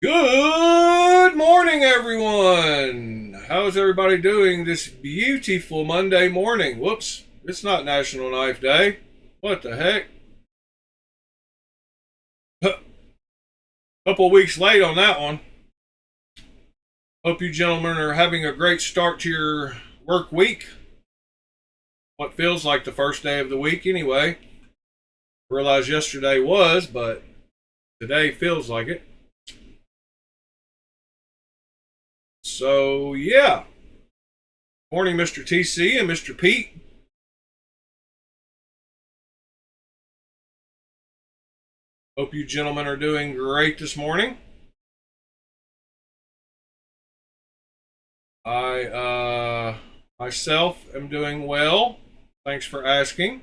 Good morning, everyone. How's everybody doing this beautiful Monday morning? Whoops, it's not National Knife Day. What the heck? Couple weeks late on that one. Hope you gentlemen are having a great start to your work week. What feels like the first day of the week anyway. Realized yesterday was, but today feels like it. So, yeah. Morning, Mr. TC and Mr. Pete. Hope you gentlemen are doing great this morning. I myself am doing well. Thanks for asking.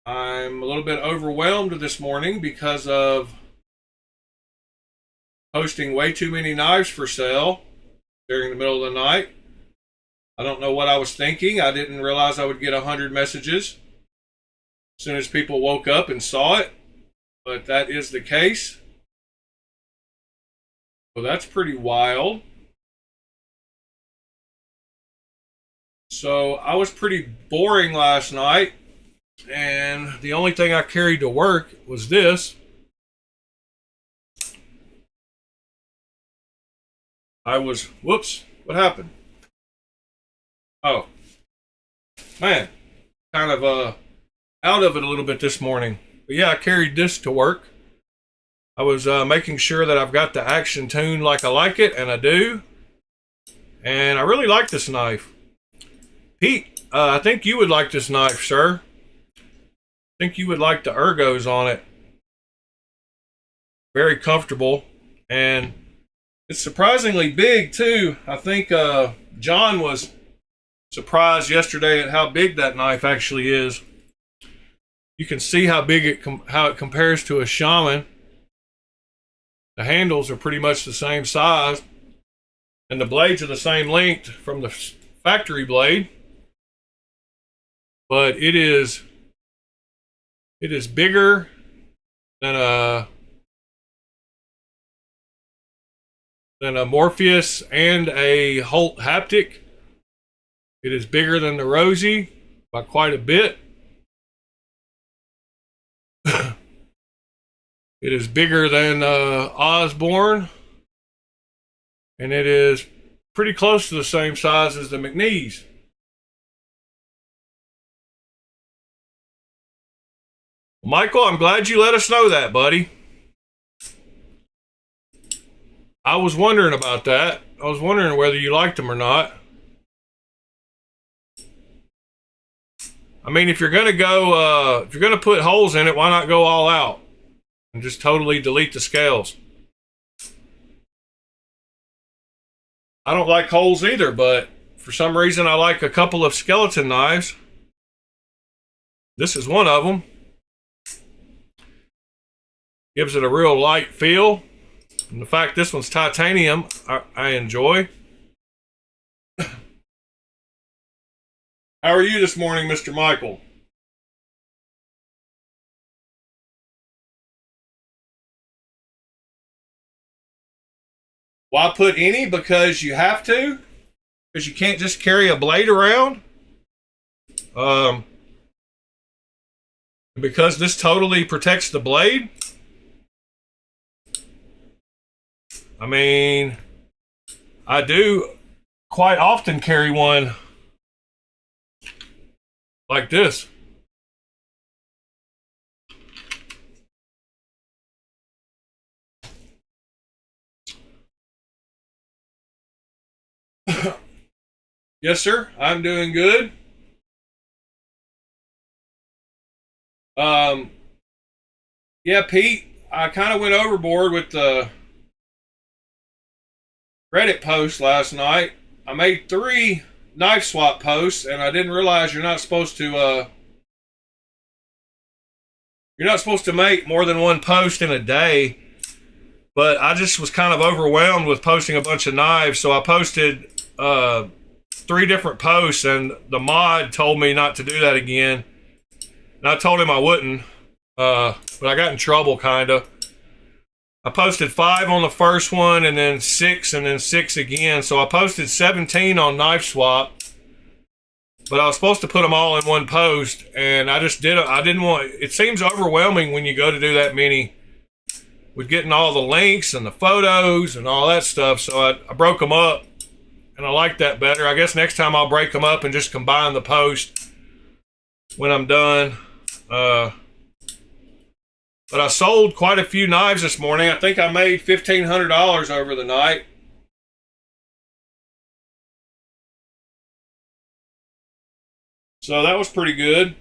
I'm a little bit overwhelmed this morning because of posting way too many knives for sale during the middle of the night. I don't know what I was thinking. I didn't realize I would get 100 messages as soon as people woke up and saw it, but that is the case. So that's pretty wild. So I was pretty boring last night, and the only thing I carried to work was this. Whoops, what happened? Oh, man, kind of out of it a little bit this morning. But yeah, I carried this to work. I was making sure that I've got the action tuned like I like it, and I do. And I really like this knife. Pete, I think you would like this knife, sir. I think you would like the ergos on it. Very comfortable, and it's surprisingly big too. I think John was surprised yesterday at how big that knife actually is. You can see how big how it compares to a Shaman. The handles are pretty much the same size, and the blades are the same length from the factory blade. But it is bigger than a Morpheus and a Holt Haptic. It is bigger than the Rosie by quite a bit. It is bigger than Osborne, and it is pretty close to the same size as the McNees. Michael, I'm glad you let us know that, buddy. I was wondering about that. I was wondering whether you liked them or not. I mean, if you're gonna go, if you're gonna put holes in it, why not go all out and just totally delete the scales? I don't like holes either, but for some reason I like a couple of skeleton knives. This is one of them. Gives it a real light feel. And the fact this one's titanium, I enjoy. How are you this morning, Mr. Michael? Why put any? Because you have to? Because you can't just carry a blade around? Because this totally protects the blade? I mean, I do quite often carry one like this. Yes, sir. I'm doing good. Yeah, Pete, I kind of went overboard with the Reddit post last night. I made 3 knife swap posts, and I didn't realize you're not supposed to make more than one post in a day. But I just was kind of overwhelmed with posting a bunch of knives, so I posted 3 different posts, and the mod told me not to do that again. And I told him I wouldn't, but I got in trouble, kind of. I posted 5 on the first one and then 6 and then 6 again. So I posted 17 on Knife Swap, but I was supposed to put them all in one post, and I just did it. I didn't want, it seems overwhelming when you go to do that many with getting all the links and the photos and all that stuff. So I broke them up, and I like that better. I guess next time I'll break them up and just combine the post when I'm done. But I sold quite a few knives this morning. I think I made $1,500 over the night. So that was pretty good.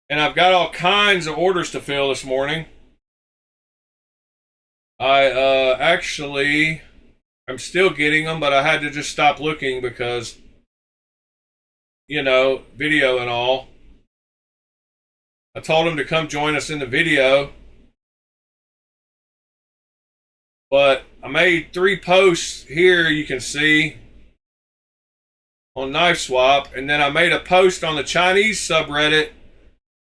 And I've got all kinds of orders to fill this morning. Actually, I'm still getting them, but I had to just stop looking because, you know, video and all. I told him to come join us in the video. But I made 3 posts here, you can see, on Knife Swap. And then I made a post on the Chinese subreddit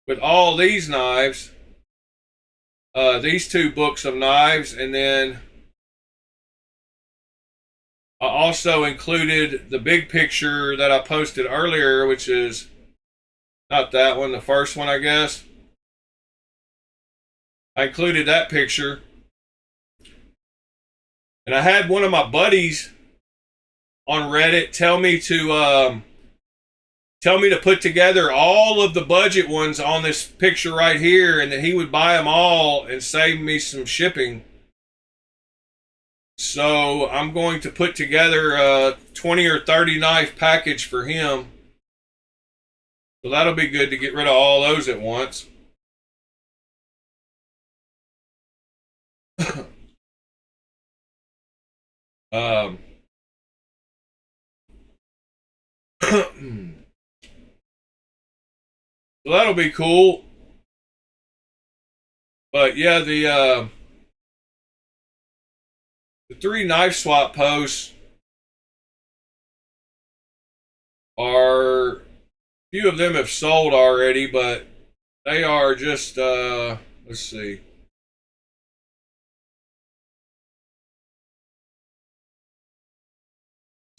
with all these knives. These 2 books of knives. And then I also included the big picture that I posted earlier, which is not that one, the first one, I guess. I included that picture. And I had one of my buddies on Reddit tell me to put together all of the budget ones on this picture right here, and that he would buy them all and save me some shipping. So I'm going to put together a 20 or 30 knife package for him. So that'll be good to get rid of all those at once. So that'll be cool. But yeah, the 3 Knife Swap posts are, few of them have sold already, but they are just, let's see.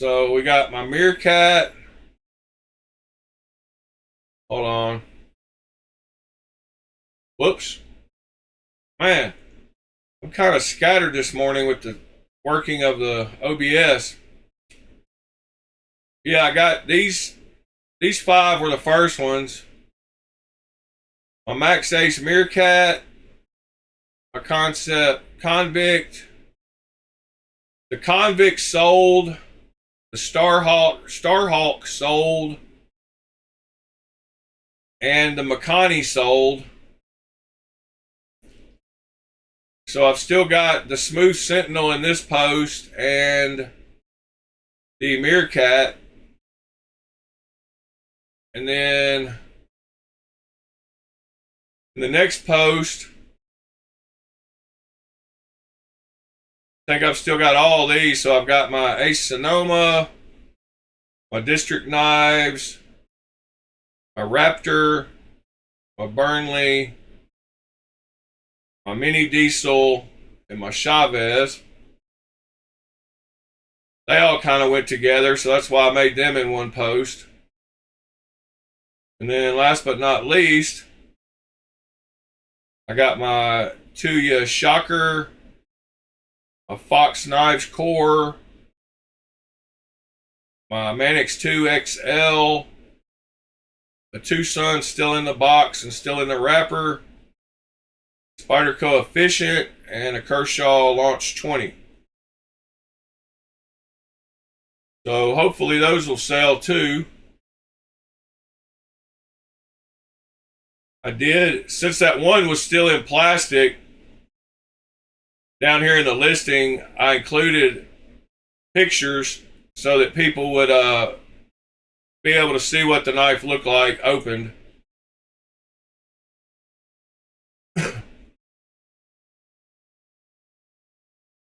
So we got my Meerkat. Hold on. Whoops. Man, I'm kind of scattered this morning with the working of the OBS. Yeah, I got these 5 were the first ones. My Max Ace Meerkat, my Concept Convict. The Convict sold. The Starhawk sold. And the Makani sold. So I've still got the Smooth Sentinel in this post and the Meerkat. And then in the next post, I think I've still got all these. So I've got my Ace Sonoma, my District Knives, my Raptor, my Burnley, my Mini Diesel, and my Chavez. They all kind of went together, so that's why I made them in one post. And then last but not least, I got my Tuya Shocker, a Fox Knives Core, my Manix 2 XL, a Tucson still in the box and still in the wrapper, Spyderco Efficient, and a Kershaw Launch 20. So hopefully those will sell too. I did, since that one was still in plastic, down here in the listing, I included pictures so that people would be able to see what the knife looked like opened.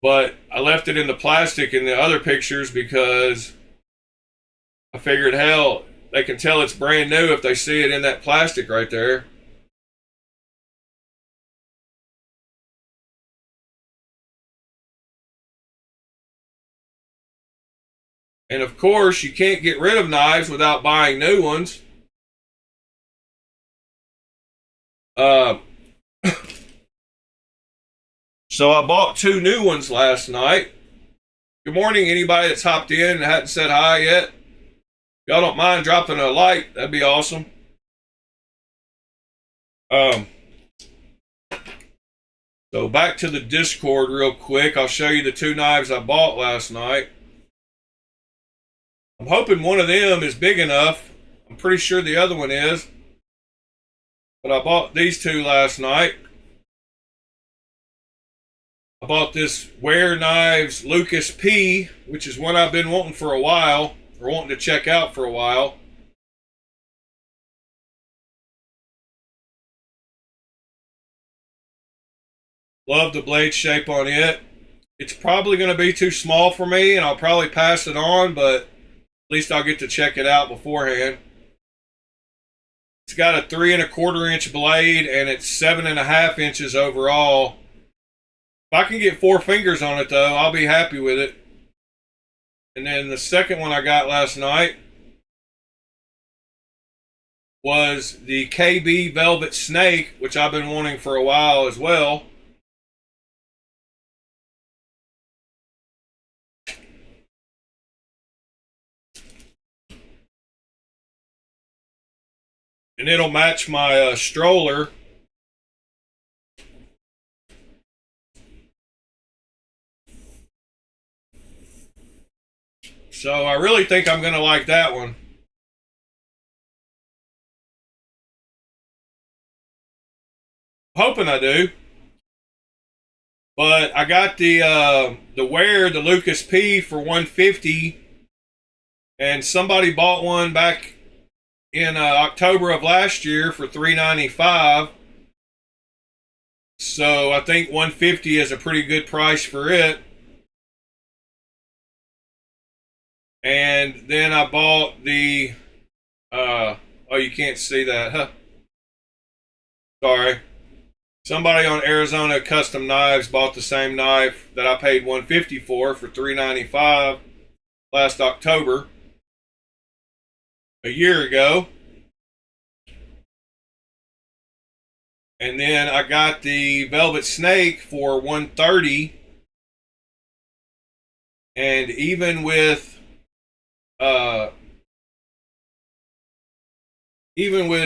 But I left it in the plastic in the other pictures because I figured, hell, they can tell it's brand new if they see it in that plastic right there. And of course, you can't get rid of knives without buying new ones. So I bought 2 new ones last night. Good morning, anybody that's hopped in and hadn't said hi yet. If y'all don't mind dropping a like, that'd be awesome. So back to the Discord real quick. I'll show you the 2 knives I bought last night. I'm hoping one of them is big enough. I'm pretty sure the other one is. But I bought these 2 last night. I bought this Ware Knives Lucas P, which is one I've been wanting for a while, or wanting to check out for a while. Love the blade shape on it. It's probably going to be too small for me, and I'll probably pass it on, but at least I'll get to check it out beforehand. It's got a 3 1/4 inch blade, and it's 7.5 inches overall. If I can get 4 fingers on it, though, I'll be happy with it. And then the second one I got last night was the KB Velvet Snake, which I've been wanting for a while as well. And it'll match my stroller. So I really think I'm going to like that one. Hoping I do. But I got the Ware, the Lucas P for $150, and somebody bought one back in October of last year for $395. So I think $150 is a pretty good price for it. And then I bought the oh, you can't see that, huh? Sorry. Somebody on Arizona Custom Knives bought the same knife that I paid $150 for $395 last October, a year ago. And then I got the Velvet Snake for $130. And even with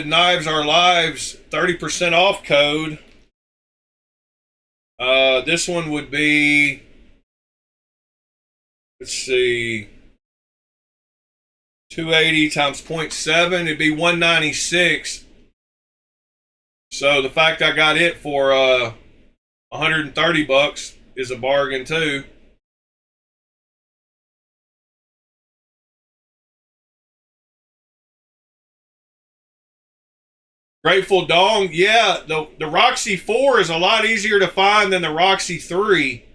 Knives Are Lives 30% off code, this one would be, let's see, 280 times 0.7, it'd be 196. So the fact I got it for $130 is a bargain too. Grateful Dong, yeah, the Roxy 4 is a lot easier to find than the Roxy 3.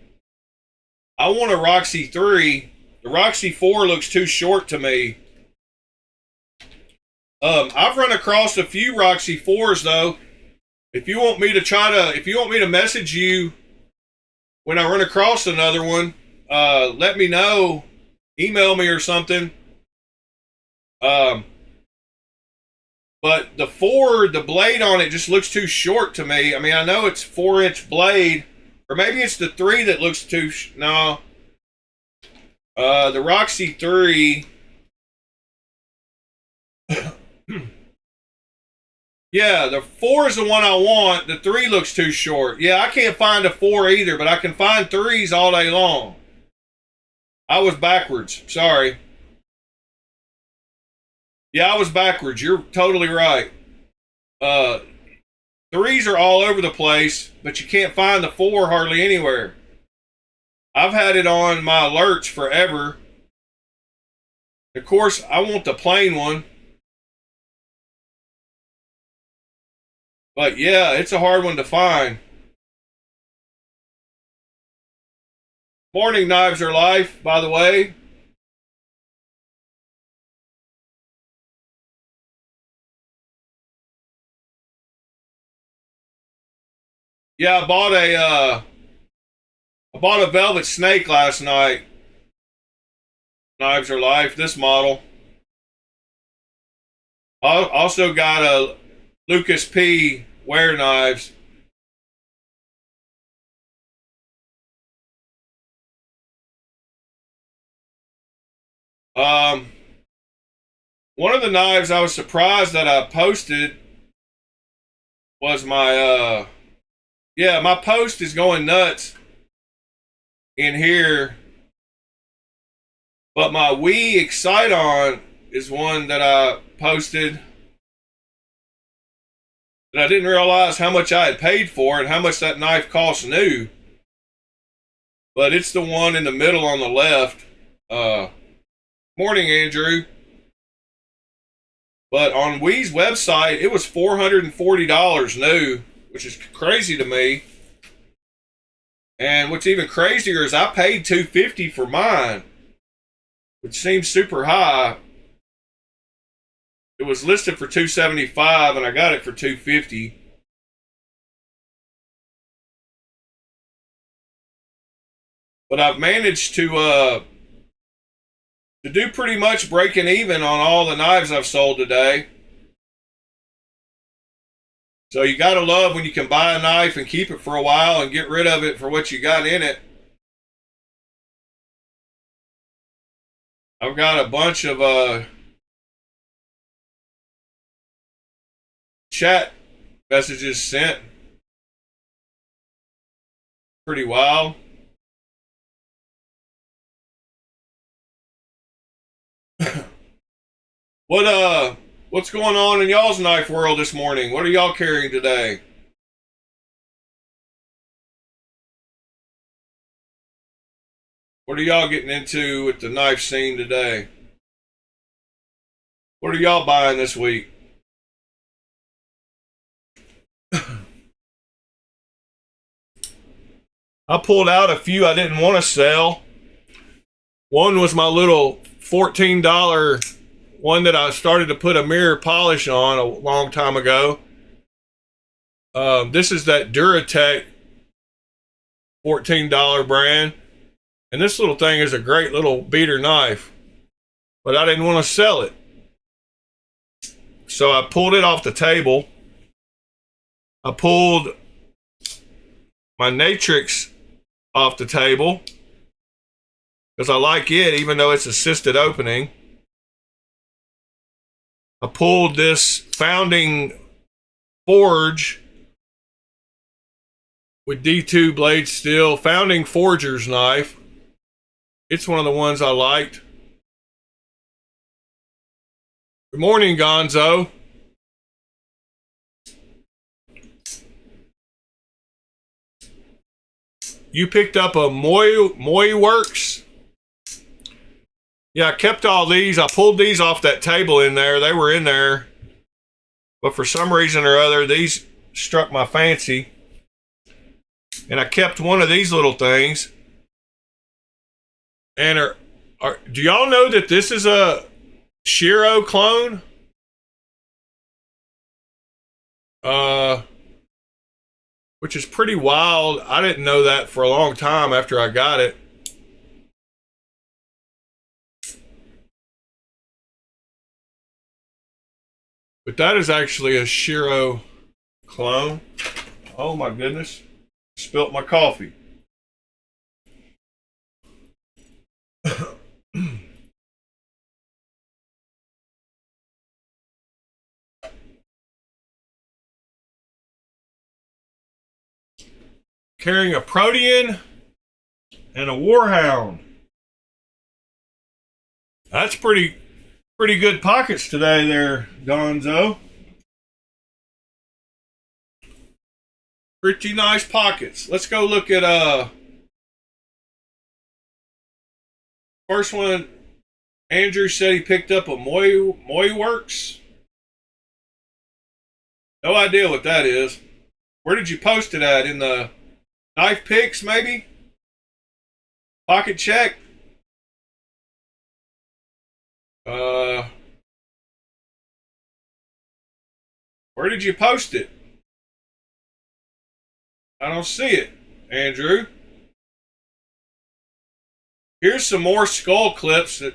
I want a Roxy 3. The Roxy 4 looks too short to me. I've run across a few Roxy 4s though. If you want me to message you when I run across another one, let me know. Email me or something. But the 4, the blade on it just looks too short to me. I mean, I know it's 4-inch blade, or maybe it's the 3 that looks too. No. The Roxy 3. Yeah, the 4 is the one I want. The 3 looks too short. Yeah, I can't find a 4 either, but I can find 3s all day long. I was backwards. Sorry. Yeah, I was backwards. You're totally right. 3s are all over the place, but you can't find the 4 hardly anywhere. I've had it on my alerts forever. Of course, I want the plain one. But yeah, it's a hard one to find. Morning, Knives Are Life, by the way. Yeah, I bought a Velvet Snake last night. Knives are life. This model. Also got a Lucas P. Ware knives. One of the knives I was surprised that I posted was my yeah, my post is going nuts in here, but my Wii Excite On is one that I posted that I didn't realize how much I had paid for and how much that knife cost new. But it's the one in the middle on the left. Morning, Andrew. But on Wii's website, it was $440 new, which is crazy to me. And what's even crazier is I paid $250 for mine, which seems super high. It was listed for $275, and I got it for $250. But I've managed to do pretty much breaking even on all the knives I've sold today. So you gotta love when you can buy a knife and keep it for a while and get rid of it for what you got in it. I've got a bunch of chat messages sent. Pretty wild. What's going on in y'all's knife world this morning? What are y'all carrying today? What are y'all getting into with the knife scene today? What are y'all buying this week? I pulled out a few I didn't want to sell. One was my little $14 one that I started to put a mirror polish on a long time ago. This is that Duratech $14 brand. And this little thing is a great little beater knife. But I didn't want to sell it. So I pulled it off the table. I pulled my Natrix off the table because I like it even though it's assisted opening. I pulled this Founding Forge with D2 blade steel, Founding Forger's knife. It's one of the ones I liked. Good morning, Gonzo. You picked up a Moy Works? Yeah, I kept all these. I pulled these off that table in there. They were in there. But for some reason or other, these struck my fancy. And I kept one of these little things. And do y'all know that this is a Shiro clone? Which is pretty wild. I didn't know that for a long time after I got it. But that is actually a Shiro clone. Oh my goodness. Spilt my coffee. Carrying a Protean and a Warhound. That's pretty good pockets today there, Gonzo. Pretty nice pockets. Let's go look at first one. Andrew said he picked up a Moy Works. No idea what that is. Where did you post it at? In the Knife Picks, maybe? Pocket check? Where did you post it? I don't see it, Andrew. Here's some more skull clips that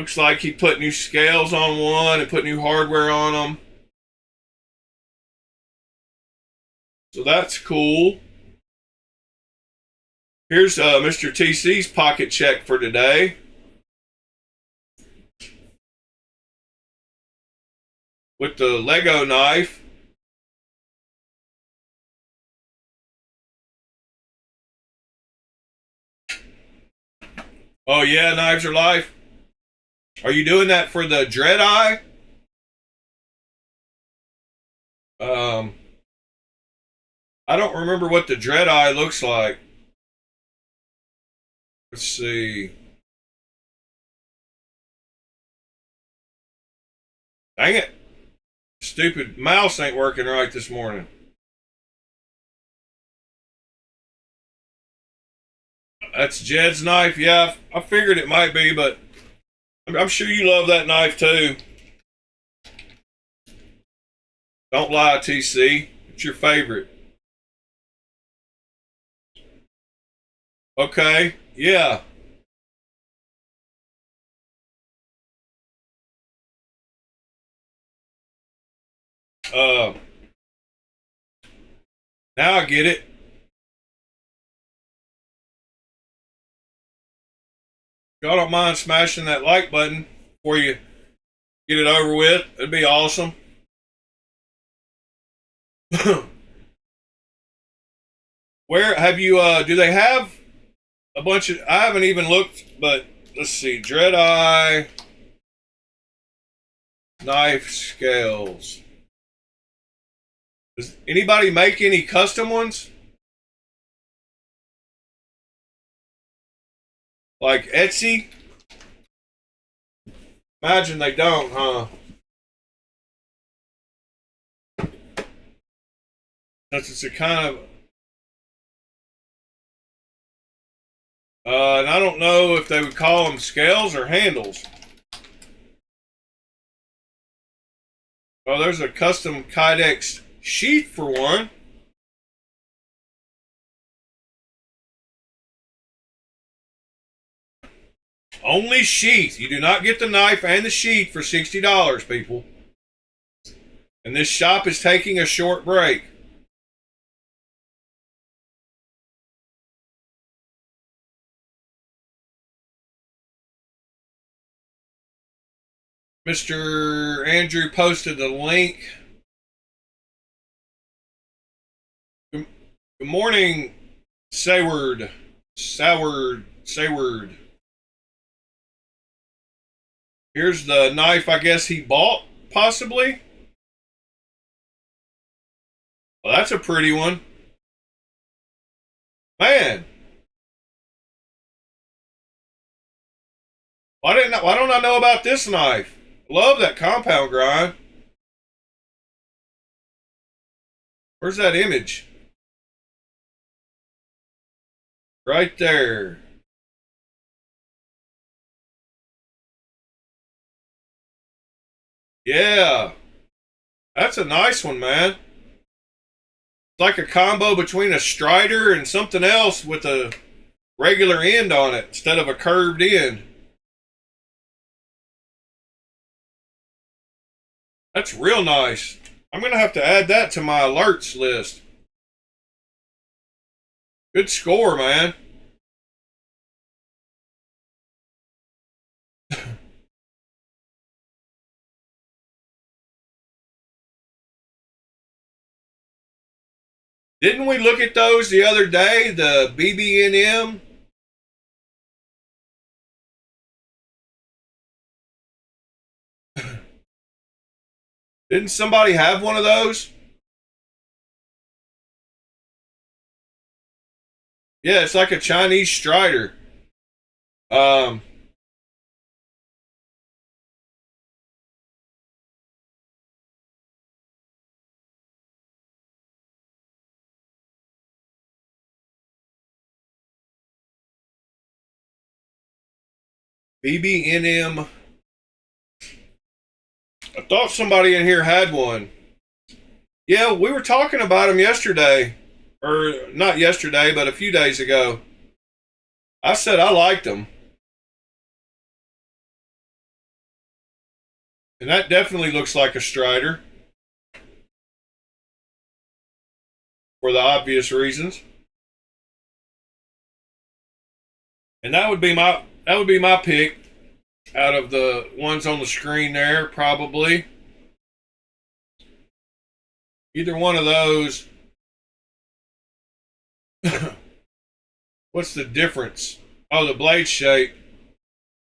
Looks like he put new scales on one and put new hardware on them. So that's cool. Here's Mr. TC's pocket check for today. With the Lego knife. Oh yeah, knives are life. Are you doing that for the Dread Eye? I don't remember what the Dread Eye looks like. Let's see. Dang it. Stupid mouse ain't working right this morning. That's Jed's knife. Yeah, I figured it might be, but I'm sure you love that knife too. Don't lie, TC. It's your favorite. Okay, yeah. Now I get it. Y'all don't mind smashing that like button before you get it over with. It'd be awesome. Where have you, do they have a bunch of, I haven't even looked, but let's see, Dread Eye knife scales. Does anybody make any custom ones? Like Etsy? Imagine they don't, huh? Since it's a kind of... and I don't know if they would call them scales or handles. Oh, there's a custom Kydex sheath for one. Only sheath. You do not get the knife and the sheath for $60, people. And this shop is taking a short break. Mr. Andrew posted the link. Good morning, Sayward. Sayward. Here's the knife I guess he bought, possibly. Well, that's a pretty one. Man. Why don't I know about this knife? Love that compound grind. Where's that image? Right there. Yeah. That's a nice one, man. It's like a combo between a Strider and something else with a regular end on it instead of a curved end. That's real nice. I'm going to have to add that to my alerts list. Good score, man. Didn't we look at those the other day, the BB&M? Didn't somebody have one of those? Yeah, it's like a Chinese Strider. BB&M. I thought somebody in here had one. Yeah, we were talking about them yesterday. Or not yesterday, but a few days ago. I said I liked them. And that definitely looks like a Strider. For the obvious reasons. And that would be my pick out of the ones on the screen there, probably. Either one of those. What's the difference? Oh, the blade shape.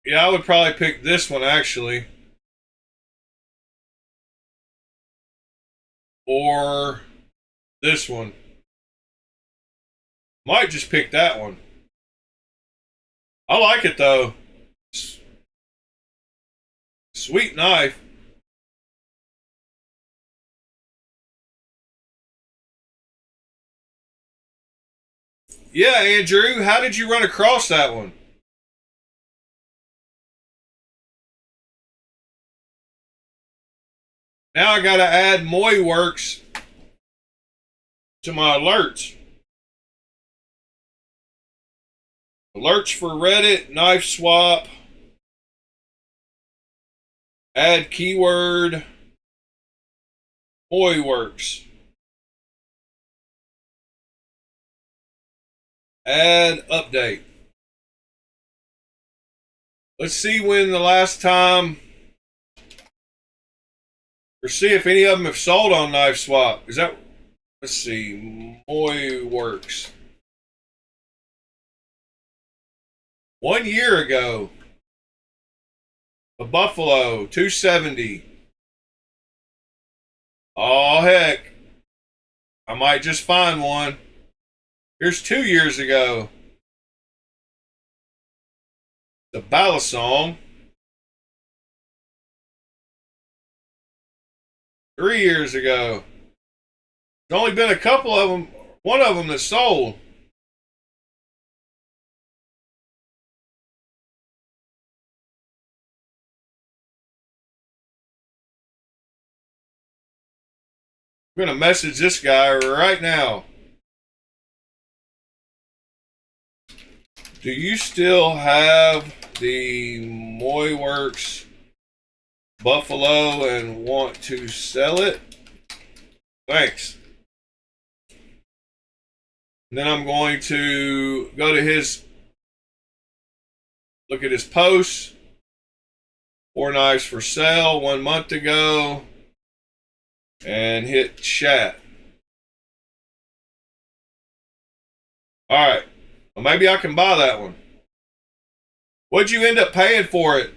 Yeah, I would probably pick this one actually. Or this one. Might just pick that one. I like it though. Sweet knife. Yeah, Andrew, how did you run across that one? Now I gotta add Moy Works to my alerts. Alerts for Reddit, knife swap, add keyword, Moy Works. Add update. Let's see when the last time, or see if any of them have sold on Knife Swap. Is that, let's see, Moy Works. 1 year ago, a Buffalo 270. Oh heck, I might just find one. Here's 2 years ago. The Balisong. 3 years ago. There's only been a couple of them, one of them that sold. I'm going to message this guy right now. Do you still have the Moy Works Buffalo and want to sell it? Thanks. And then I'm going to go to his, look at his posts. 4 knives for sale 1 month ago. And hit chat. Alright. Well, maybe I can buy that one. What'd you end up paying for it?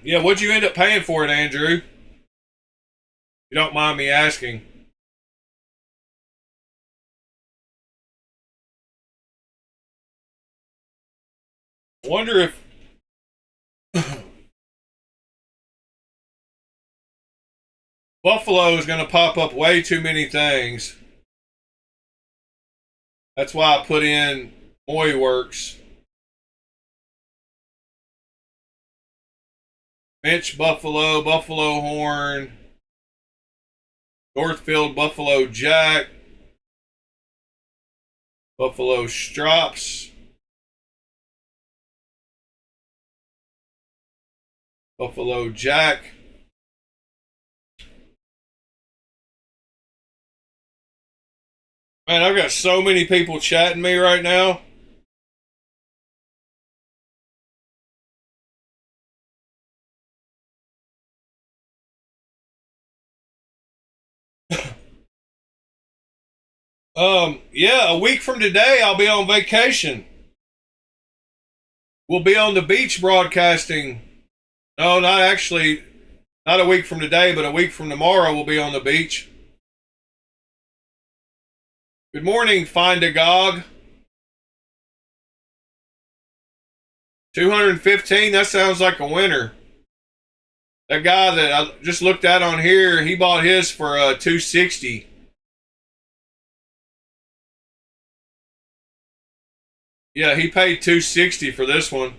Yeah, what'd you end up paying for it, Andrew? You don't mind me asking. I wonder if Buffalo is going to pop up way too many things. That's why I put in Moy Works. Finch Buffalo, Buffalo Horn, Northfield Buffalo Jack, Buffalo Strops, Buffalo Jack. Man, I've got so many people chatting me right now. Yeah, a week from today, I'll be on vacation. We'll be on the beach broadcasting. No, not actually. Not a week from today, but a week from tomorrow, we'll be on the beach. Good morning, Find a Gog. 215, that sounds like a winner. That guy that I just looked at on here, he bought his for 260. Yeah, he paid 260 for this one.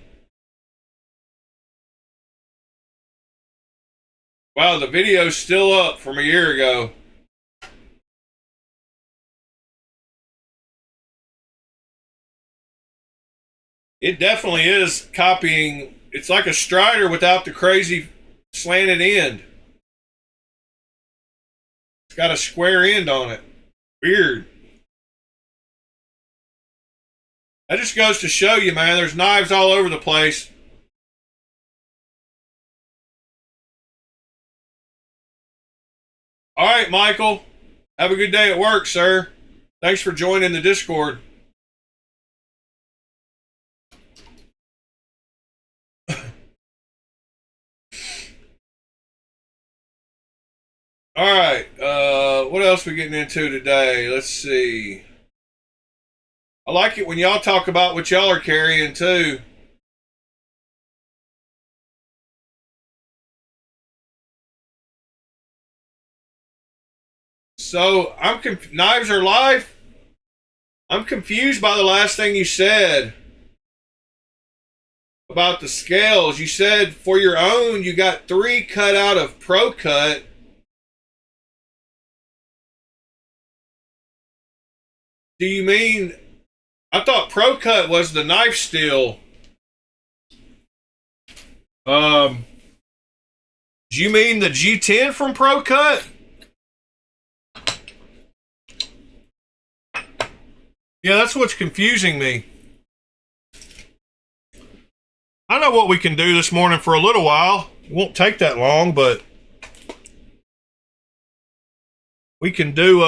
Wow, the video's still up from a year ago. It definitely is copying. It's like a Strider without the crazy slanted end. It's got a square end on it. Weird. That just goes to show you, man, there's knives all over the place. All right, Michael. Have a good day at work, sir. Thanks for joining the Discord. All right. What else we getting into today? Let's see. I like it when y'all talk about what y'all are carrying too. So knives are life. I'm confused by the last thing you said about the scales. You said for your own, you got 3 cut out of Pro Cut. Do you mean? I thought Pro Cut was the knife steel. Do you mean the G10 from Pro Cut? Yeah, that's what's confusing me. I know what we can do this morning for a little while. It won't take that long, but we can do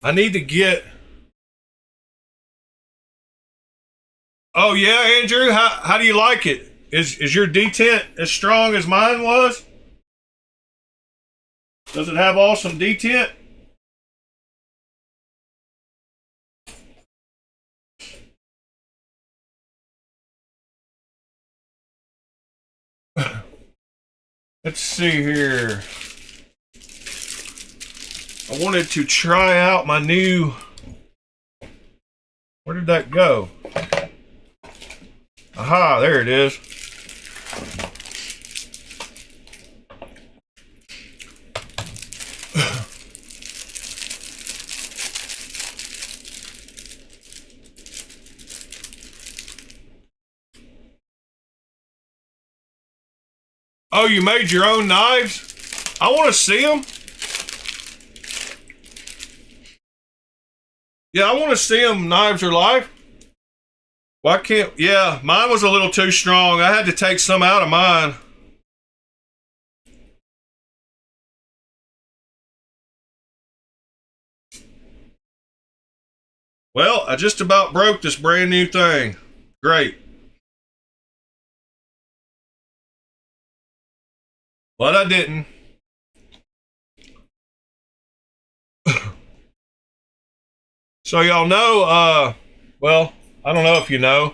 I need to get. Oh yeah, Andrew, how do you like it? Is your detent as strong as mine was? Does it have awesome detent? Let's see here. I wanted to try out my new. Where did that go? Aha, there it is. Oh, you made your own knives? I want to see them. Yeah, I want to see them. Knives are life. Why can't? Yeah, mine was a little too strong. I had to take some out of mine. Well, I just about broke this brand new thing. Great. But I didn't. So y'all know, well, I don't know if you know.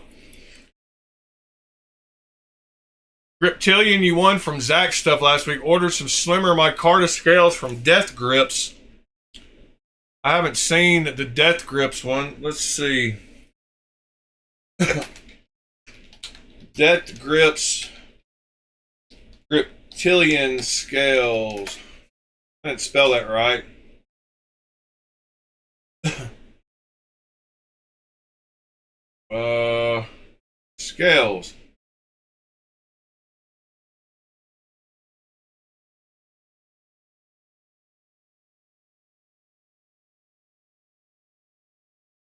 Griptilian, you won from Zach stuff last week. Ordered some slimmer micarta scales from Death Grips. I haven't seen the Death Grips one. Let's see. Death Grips. Griptilian scales. I didn't spell that right. Scales.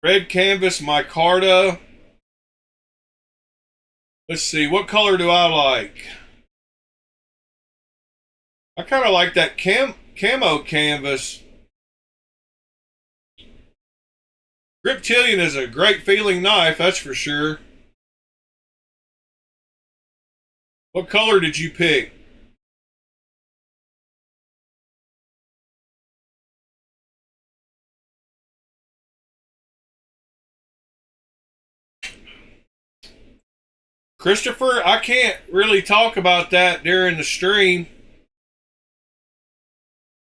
Red canvas micarta. Let's see, what color do I like? I kind of like that camo canvas. Griptilian is a great feeling knife, that's for sure. What color did you pick? Christopher, I can't really talk about that during the stream.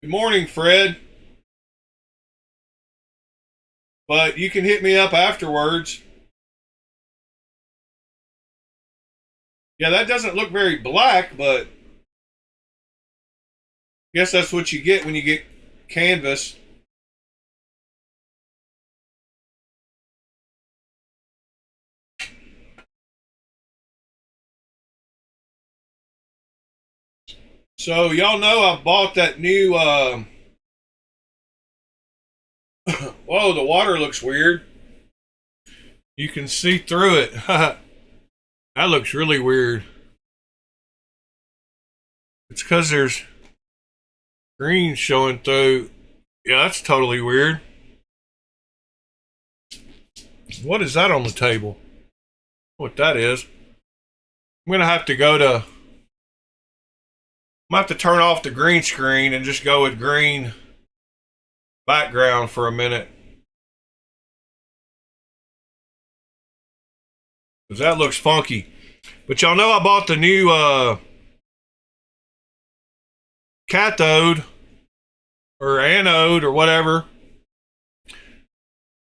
Good morning, Fred. But you can hit me up afterwards. Yeah, that doesn't look very black, but I guess that's what you get when you get canvas. So y'all know I bought that new whoa, the water looks weird. You can see through it. That looks really weird. It's because there's green showing through. Yeah, that's totally weird. What is that on the table? What that is? I'm gonna have to go to. I'm gonna have to turn off the green screen and just go with green background for a minute. Because that looks funky. But y'all know I bought the new cathode or anode or whatever.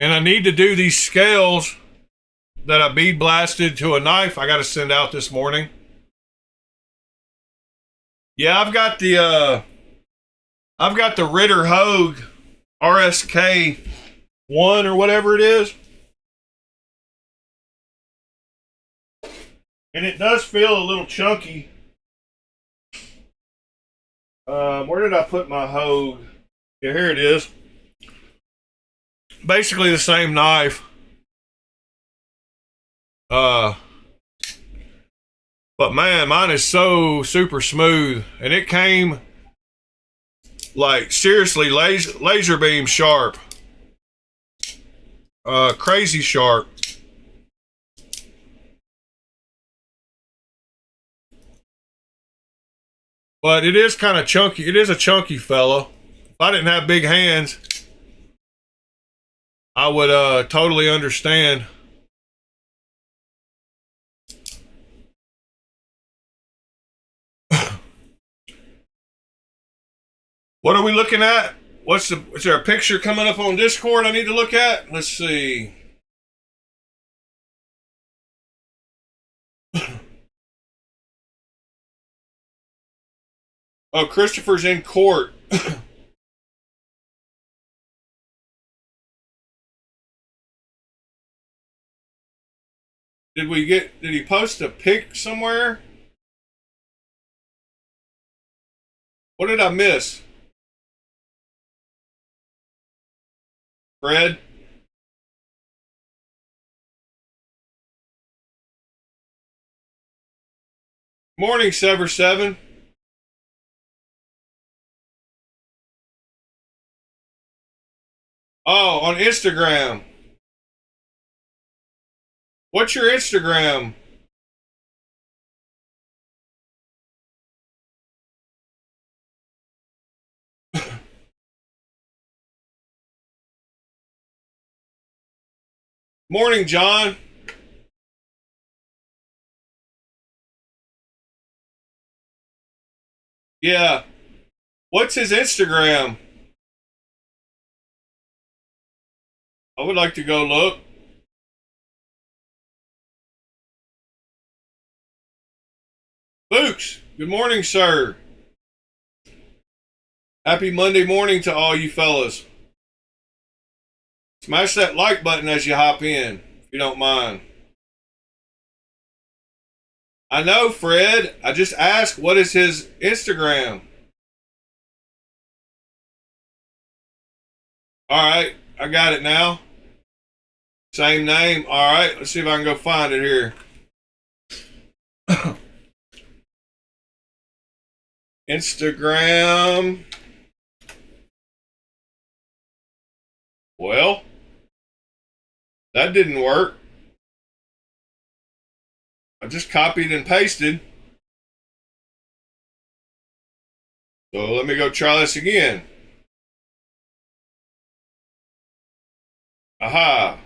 And I need to do these scales that I bead blasted to a knife I got to send out this morning. Yeah, I've got the Ritter Hogue RSK 1 or whatever it is. And it does feel a little chunky. Where did I put my Hogue? Yeah, here it is. Basically the same knife. But man, mine is so super smooth. And it came like seriously laser beam sharp. Crazy sharp. But it is kind of chunky. It is a chunky fella. If I didn't have big hands, I would totally understand. What are we looking at? Is there a picture coming up on Discord I need to look at? Let's see. Oh, Christopher's in court. Did he post a pic somewhere? What did I miss? Fred? Morning, Sever7. Oh, on Instagram. What's your Instagram? Morning, John. Yeah. What's his Instagram? I would like to go look. Books, good morning, sir. Happy Monday morning to all you fellas. Smash that like button as you hop in, if you don't mind. I know, Fred. I just asked, what is his Instagram? All right, I got it now. Same name. All right, let's see if I can go find it here. Instagram. Well, that didn't work. I just copied and pasted. So let me go try this again. Aha.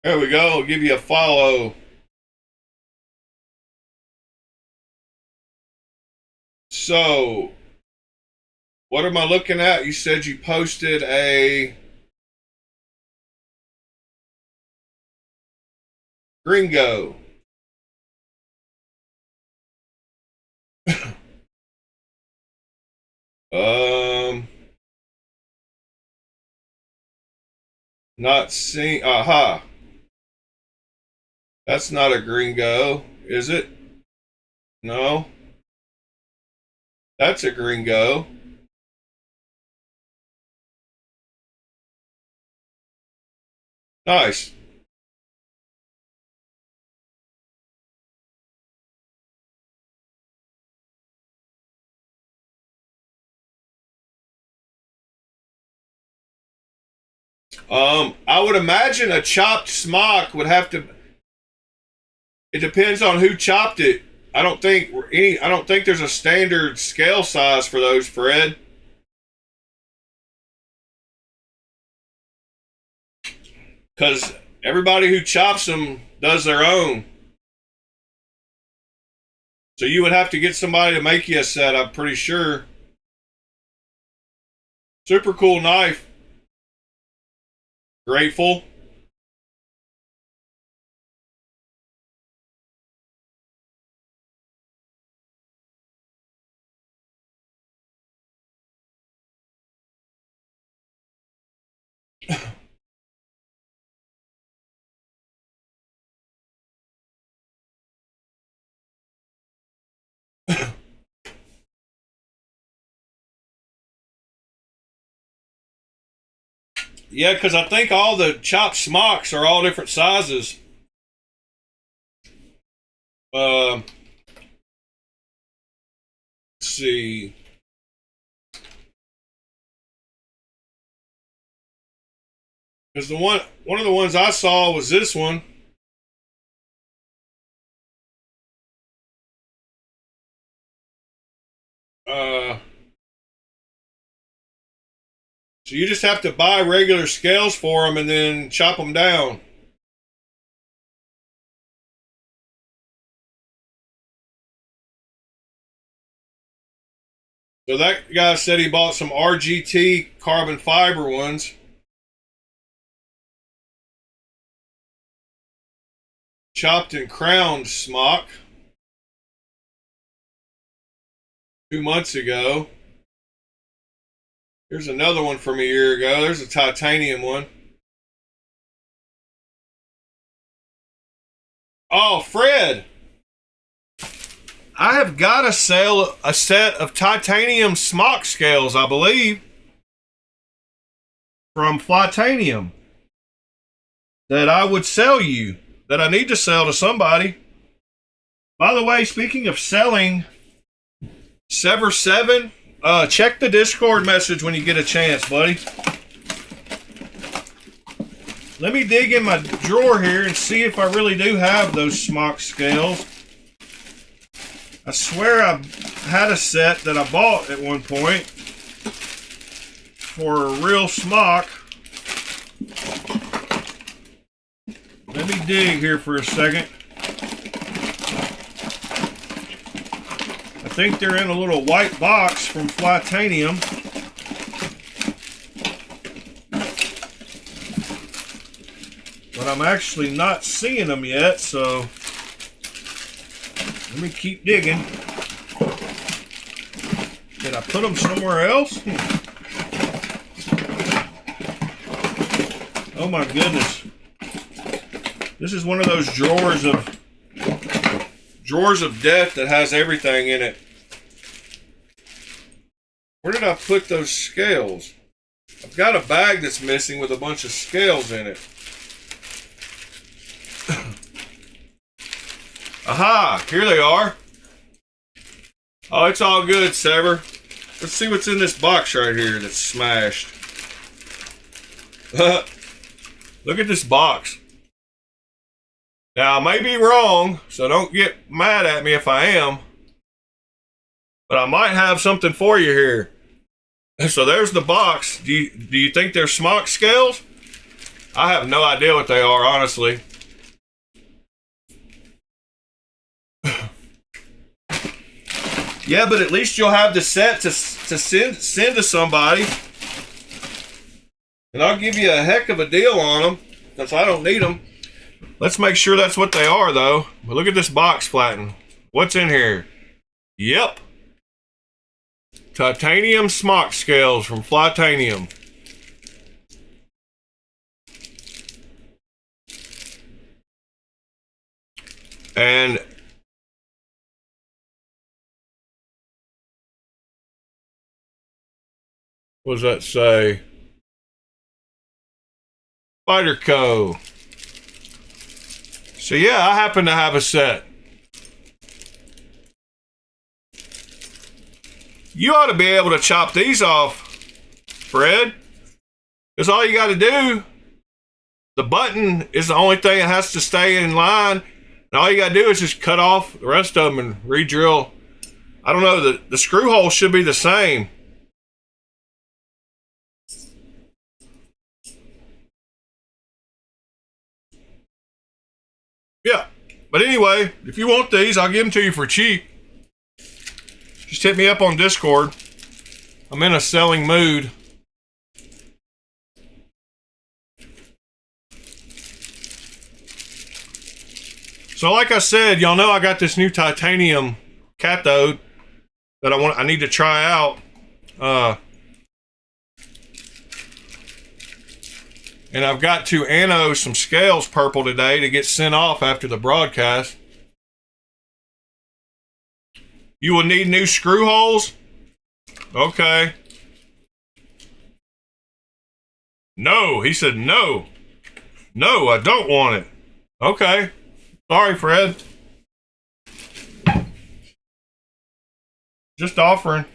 There we go. I'll give you a follow. So, what am I looking at? You said you posted a Gringo. Not seeing. Aha. That's not a gringo, is it? No. That's a gringo. Nice. I would imagine a chopped smock would have to. It depends on who chopped it. I don't think there's a standard scale size for those, Fred. Because everybody who chops them does their own. So you would have to get somebody to make you a set, I'm pretty sure. Super cool knife. Grateful. Yeah, because I think all the chopped smocks are all different sizes. Let's see. Because one of the ones I saw was this one. So you just have to buy regular scales for them and then chop them down. So that guy said he bought some RGT carbon fiber ones. Chopped and crowned smock 2 months ago. Here's another one from a year ago. There's a titanium one. Oh, Fred. I have got a set of titanium smock scales, I believe, from Flytanium that I would sell you, that I need to sell to somebody. By the way, speaking of selling, Sever7, check the Discord message when you get a chance, buddy. Let me dig in my drawer here and see if I really do have those smock scales. I swear I had a set that I bought at one point for a real smock. Let me dig here for a second. I think they're in a little white box from Flytanium. But I'm actually not seeing them yet, so let me keep digging. Did I put them somewhere else? Oh my goodness. This is one of those drawers of death that has everything in it. Where did I put those scales? I've got a bag that's missing with a bunch of scales in it. Aha! Here they are. Oh, it's all good, Sever. Let's see what's in this box right here that's smashed. Look at this box. Now, I may be wrong, so don't get mad at me if I am. But I might have something for you here. So there's the box. Do you think they're smock scales? I have no idea what they are, honestly. Yeah, but at least you'll have the set to send to somebody. And I'll give you a heck of a deal on them, since I don't need them. Let's make sure that's what they are, though. But look at this box flattened. What's in here? Yep. Titanium smock scales from Flytanium. And what does that say? Fighter Co. So yeah, I happen to have a set. You ought to be able to chop these off, Fred. Because all you got to do, the button is the only thing that has to stay in line. And all you got to do is just cut off the rest of them and re-drill. I don't know, the screw hole should be the same. Yeah, but anyway, if you want these, I'll give them to you for cheap. Just hit me up on Discord. I'm in a selling mood. So like I said, y'all know I got this new titanium cathode that I need to try out. And I've got to anno some scales purple today to get sent off after the broadcast. You will need new screw holes? Okay. No, he said no. No, I don't want it. Okay. Sorry, Fred. Just offering.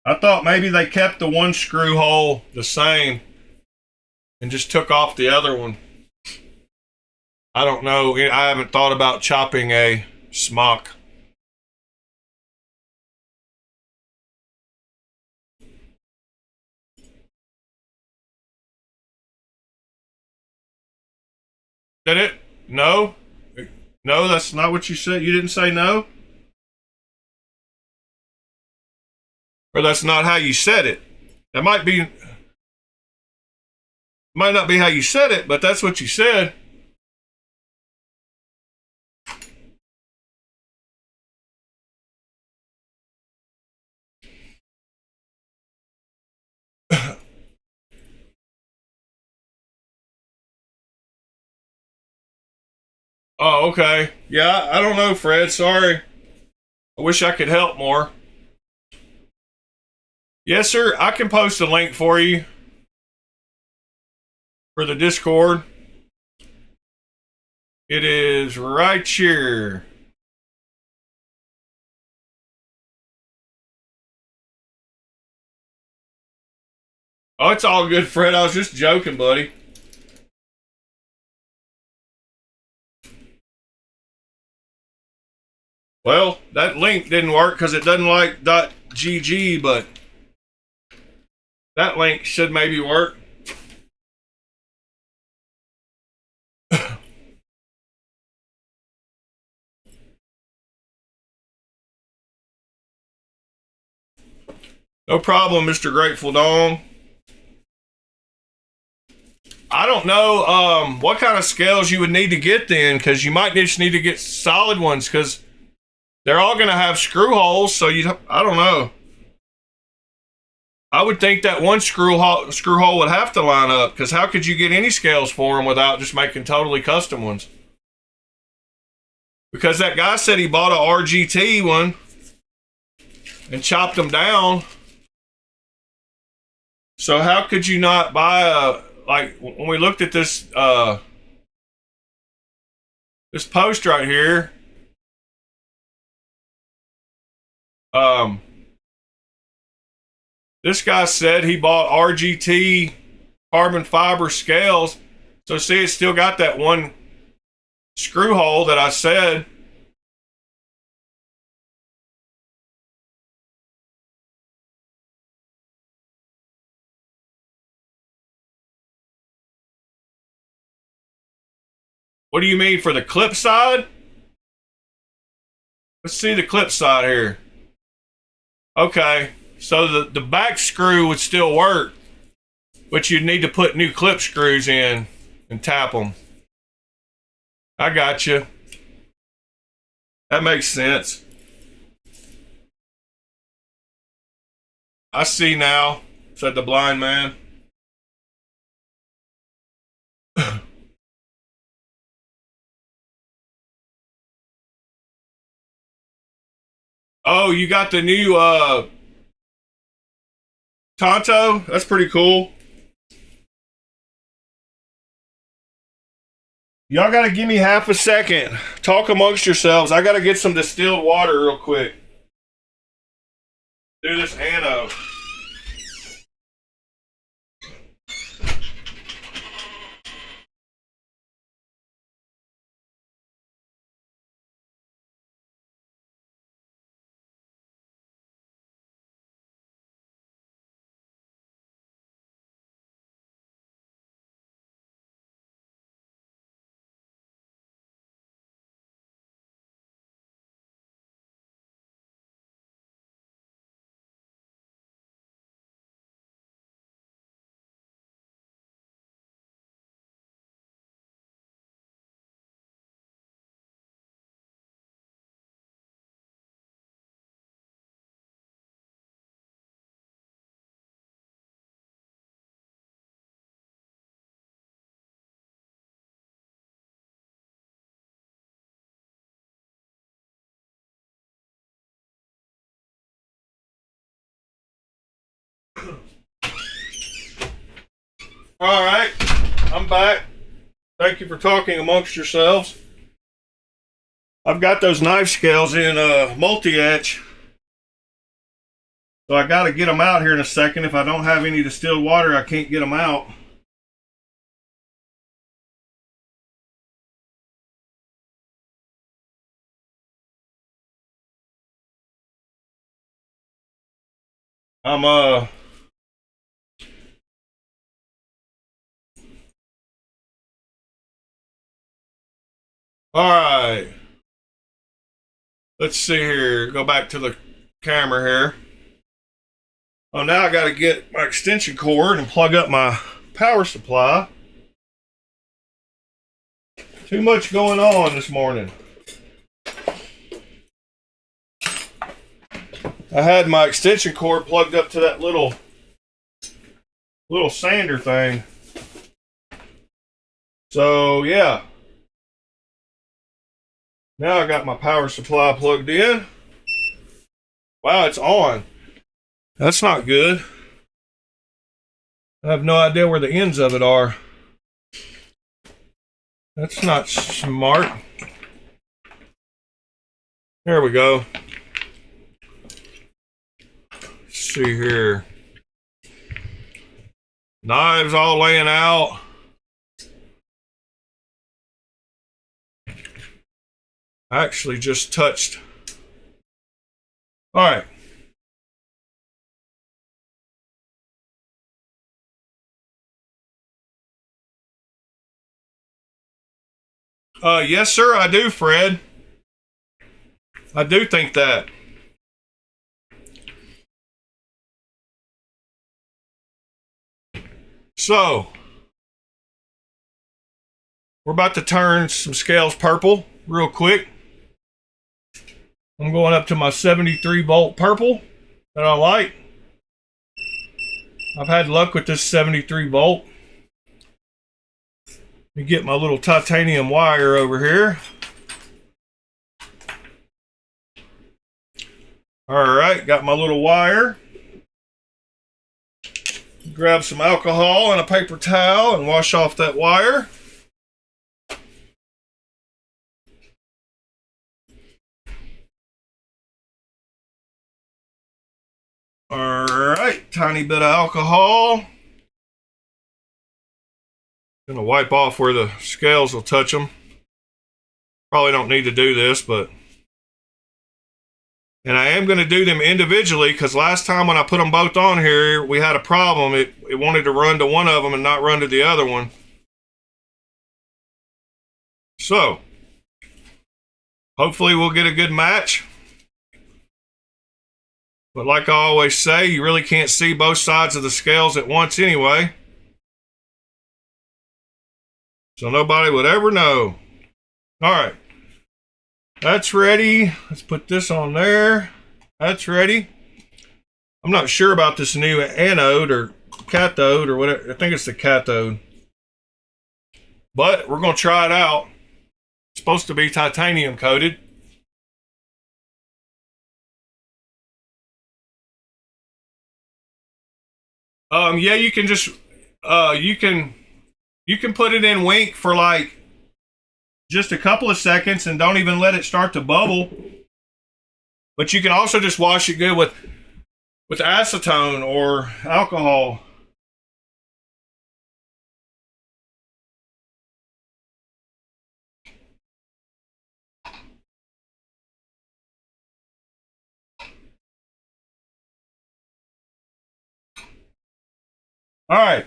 I thought maybe they kept the one screw hole the same and just took off the other one. I don't know. I haven't thought about chopping a smock. Did it? No? No, that's not what you said. You didn't say no? Or that's not how you said it. That might not be how you said it, but that's what you said. Oh, okay. Yeah, I don't know, Fred. Sorry. I wish I could help more. Yes, sir. I can post a link for you for the Discord. It is right here. Oh, it's all good, Fred. I was just joking, buddy. Well, that link didn't work because it doesn't like .gg, but that link should maybe work. No problem, Mr. Grateful Dong. I don't know what kind of scales you would need to get then, because you might just need to get solid ones, because they're all going to have screw holes, so I don't know. I would think that one screw hole would have to line up, because how could you get any scales for them without just making totally custom ones? Because that guy said he bought a RGT one and chopped them down. So how could you not buy like when we looked at this this post right here, this guy said he bought RGT carbon fiber scales. So see, it's still got that one screw hole that I said. What do you mean for the clip side? Let's see the clip side here. Okay, so the back screw would still work. But you need to put new clip screws in and tap them. I got you. That makes sense. I see now, said the blind man. Oh, you got the new Tonto? That's pretty cool. Y'all gotta give me half a second. Talk amongst yourselves. I gotta get some distilled water real quick. Do this ano. All right, I'm back. Thank you for talking amongst yourselves. I've got those knife scales in multi-etch, so I got to get them out here in a second. If I don't have any distilled water, I can't get them out. I'm all right. Let's see here. Go back to the camera here. Oh, now I got to get my extension cord and plug up my power supply. Too much going on this morning. I had my extension cord plugged up to that little sander thing. So yeah. Now I got my power supply plugged in. Wow, it's on. That's not good. I have no idea where the ends of it are. That's not smart. There we go. Let's see here. Knives all laying out. I actually just touched. All right. Yes, sir, I do, Fred. I do think that. So, we're about to turn some scales purple real quick. I'm going up to my 73 volt purple that I like. I've had luck with this 73 volt. Let me get my little titanium wire over here. All right, got my little wire. Grab some alcohol and a paper towel and wash off that wire. All right, tiny bit of alcohol. Gonna wipe off where the scales will touch them. Probably don't need to do this, but... And I am gonna do them individually because last time when I put them both on here, we had a problem. It wanted to run to one of them and not run to the other one. So, hopefully we'll get a good match. But like I always say, you really can't see both sides of the scales at once anyway. so nobody would ever know. All right, that's ready. Let's put this on there. That's ready. I'm not sure about this new anode or cathode or whatever. I think it's the cathode, but we're going to try it out. It's supposed to be titanium coated. Yeah, you can just you can put it in wink for like just a couple of seconds and don't even let it start to bubble. But you can also just wash it good with acetone or alcohol. All right.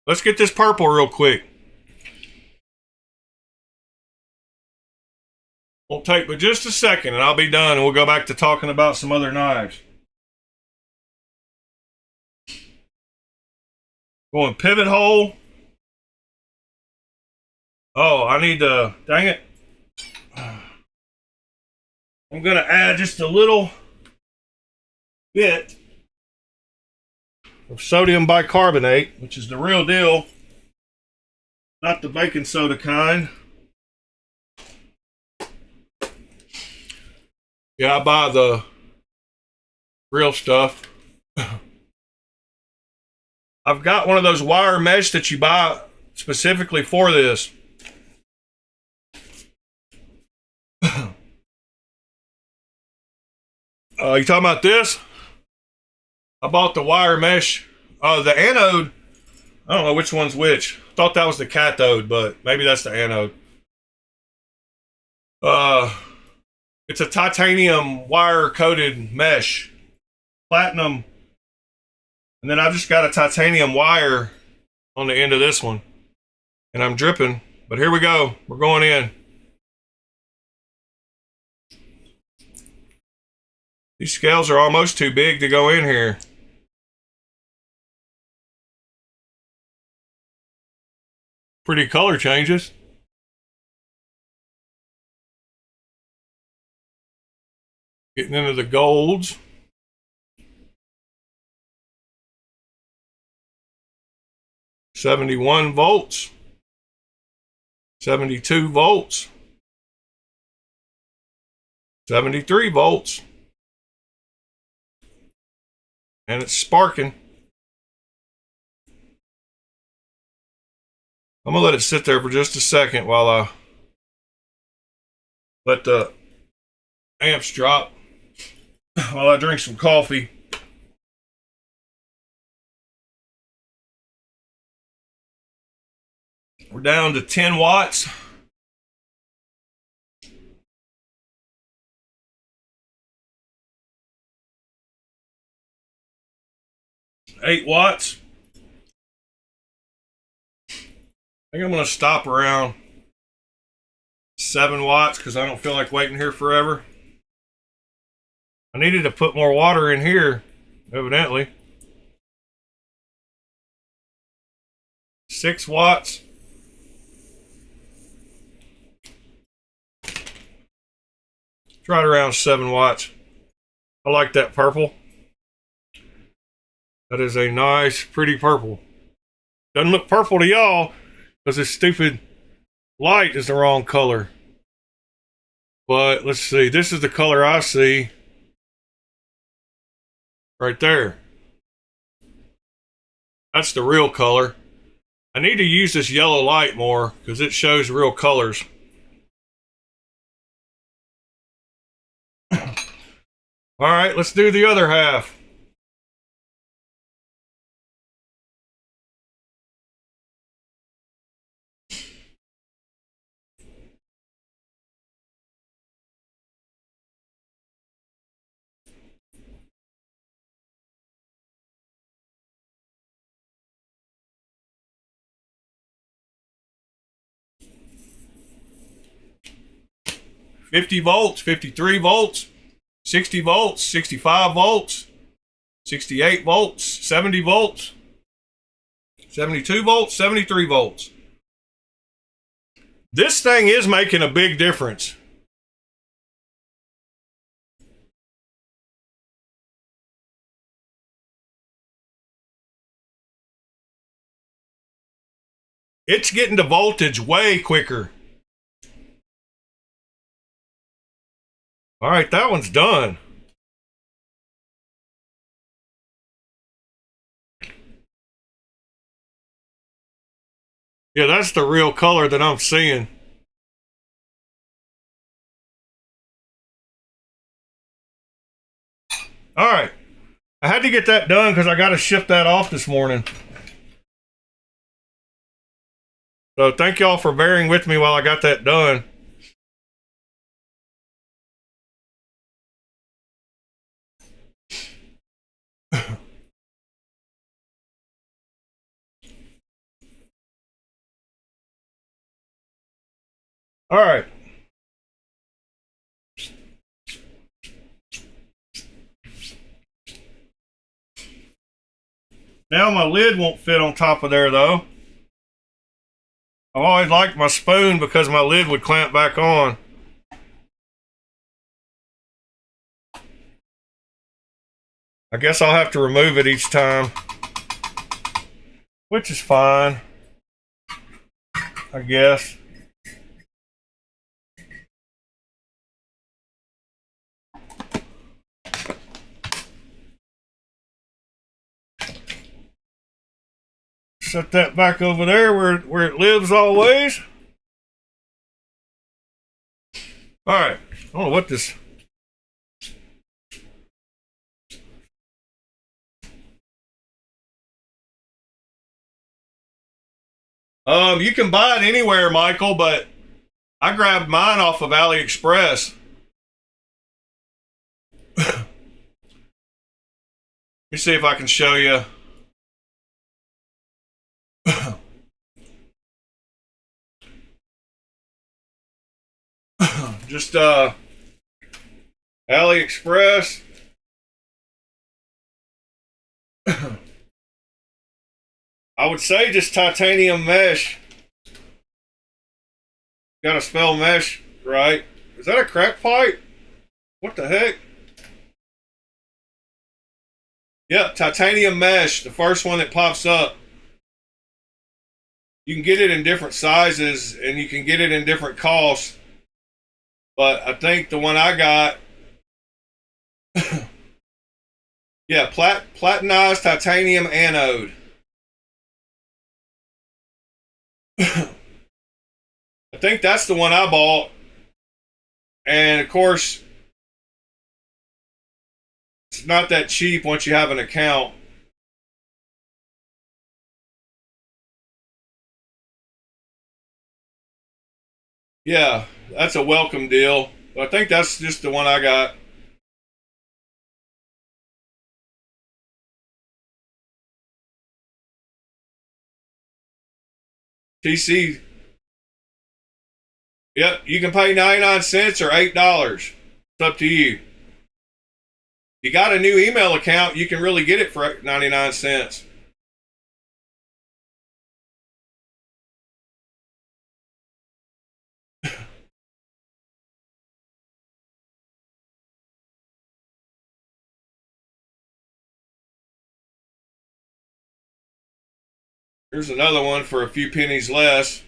Let's get this purple real quick. Won't take but just a second and I'll be done and we'll go back to talking about some other knives. Going pivot hole. Oh, I need to, dang it. I'm going to add just a little bit of sodium bicarbonate, which is the real deal, not the baking soda kind. Yeah, I buy the real stuff. I've got one of those wire mesh that you buy specifically for this. You talking about this? I bought the wire mesh. The anode, I don't know which one's which. Thought that was the cathode, but maybe that's the anode. It's a titanium wire coated mesh, platinum, and then I've just got a titanium wire on the end of this one, and I'm dripping. But here we go. We're going in. These scales are almost too big to go in here. Pretty color changes. Getting into the golds. $71 volts. 72 volts. 73 volts. And it's sparking. I'm gonna let it sit there for just a second while I let the amps drop while I drink some coffee. We're down to 10 watts. $8 watts. I think I'm going to stop around 7 watts because I don't feel like waiting here forever. I needed to put more water in here, evidently. 6 watts. It's right around 7 watts. I like that purple. That is a nice, pretty purple. Doesn't look purple to y'all because this stupid light is the wrong color. But let's see. This is the color I see. Right there. That's the real color. I need to use this yellow light more because it shows real colors. All right, let's do the other half. $50 volts, 53 volts, 60 volts, 65 volts, 68 volts, 70 volts. 72 volts, 73 volts. This thing is making a big difference. It's getting the voltage way quicker. All right, that one's done. Yeah, that's the real color that I'm seeing. All right. I had to get that done because I got to ship that off this morning. So thank y'all for bearing with me while I got that done. All right. Now my lid won't fit on top of there though. I've always liked my spoon because my lid would clamp back on. I guess I'll have to remove it each time, which is fine, I guess. Set that back over there where it lives always. All right. I don't know what this. You can buy it anywhere, Michael, but I grabbed mine off of AliExpress. Let me see if I can show you. Just AliExpress. I would say just titanium mesh. Gotta spell mesh right. Is that a crack pipe? What the heck? Yeah, titanium mesh, the first one that pops up. You can get it in different sizes and you can get it in different costs. But I think the one I got, yeah, platinized titanium anode. I think that's the one I bought. And of course, it's not that cheap once you have an account. Yeah, that's a welcome deal. But I think that's just the one I got. TC. Yep, you can pay 99 cents or $8. It's up to you. You got a new email account, you can really get it for 99 cents. Here's another one for a few pennies less.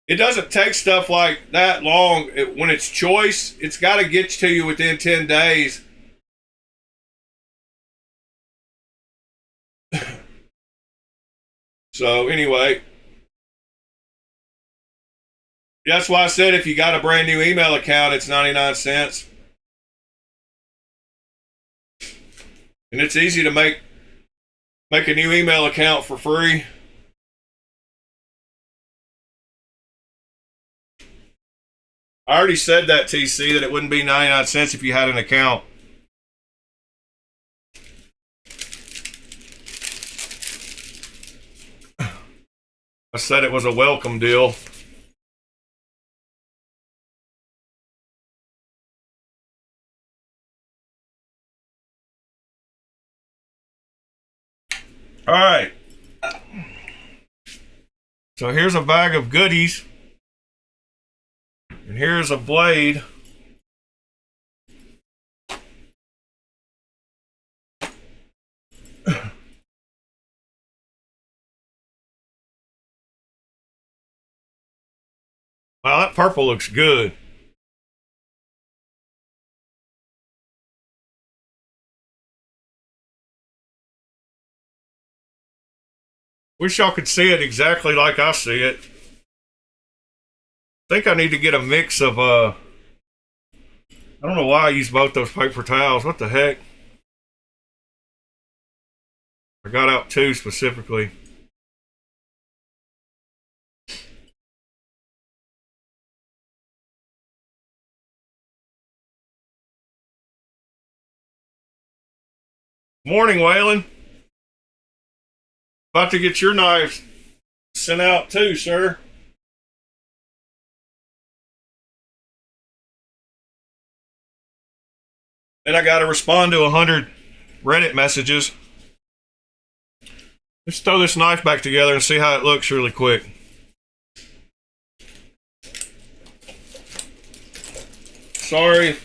It doesn't take stuff like that long. When it's choice, it's got to get to you within 10 days. So anyway, that's why I said if you got a brand new email account, it's 99 cents. And it's easy to make a new email account for free. I already said that, TC, that it wouldn't be 99 cents if you had an account. I said it was a welcome deal. All right. So here's a bag of goodies. And here's a blade. Wow, that purple looks good. Wish y'all could see it exactly like I see it. I think I need to get a mix of, I don't know why I use both those paper towels. What the heck? I got out two specifically. Morning, Waylon. About to get your knives sent out too, sir. Then I got to respond to 100 Reddit messages. Let's throw this knife back together and see how it looks really quick. Sorry.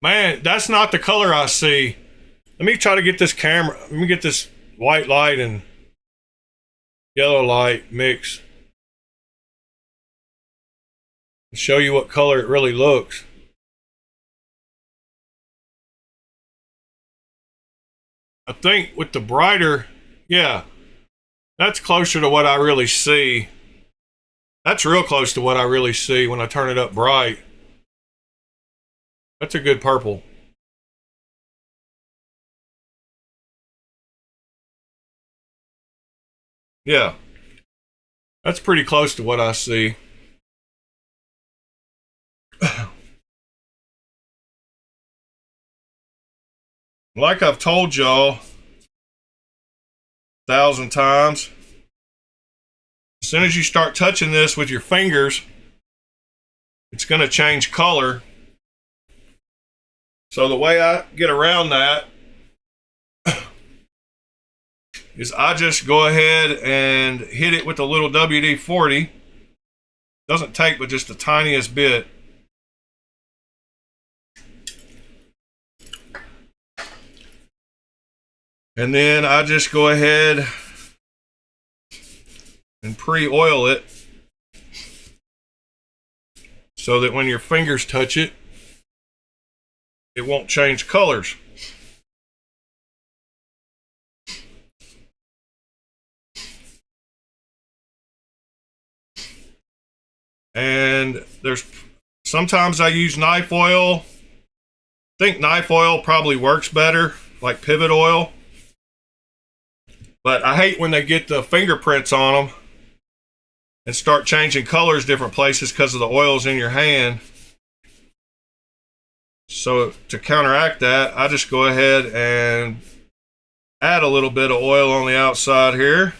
Man, that's not the color I see. Let me try to get this camera. Let me get this white light and yellow light mix. Show you what color it really looks. I think with the brighter, yeah, that's closer to what I really see. That's real close to what I really see when I turn it up bright. That's a good purple. Yeah, that's pretty close to what I see. Like I've told y'all 1,000 times, as soon as you start touching this with your fingers, it's going to change color. So the way I get around that is I just go ahead and hit it with a little WD-40. Doesn't take but just the tiniest bit. And then I just go ahead and pre-oil it so that when your fingers touch it, it won't change colors. And there's sometimes I use knife oil. I think knife oil probably works better, like pivot oil. But I hate when they get the fingerprints on them and start changing colors different places because of the oils in your hand. So to counteract that, I just go ahead and add a little bit of oil on the outside here.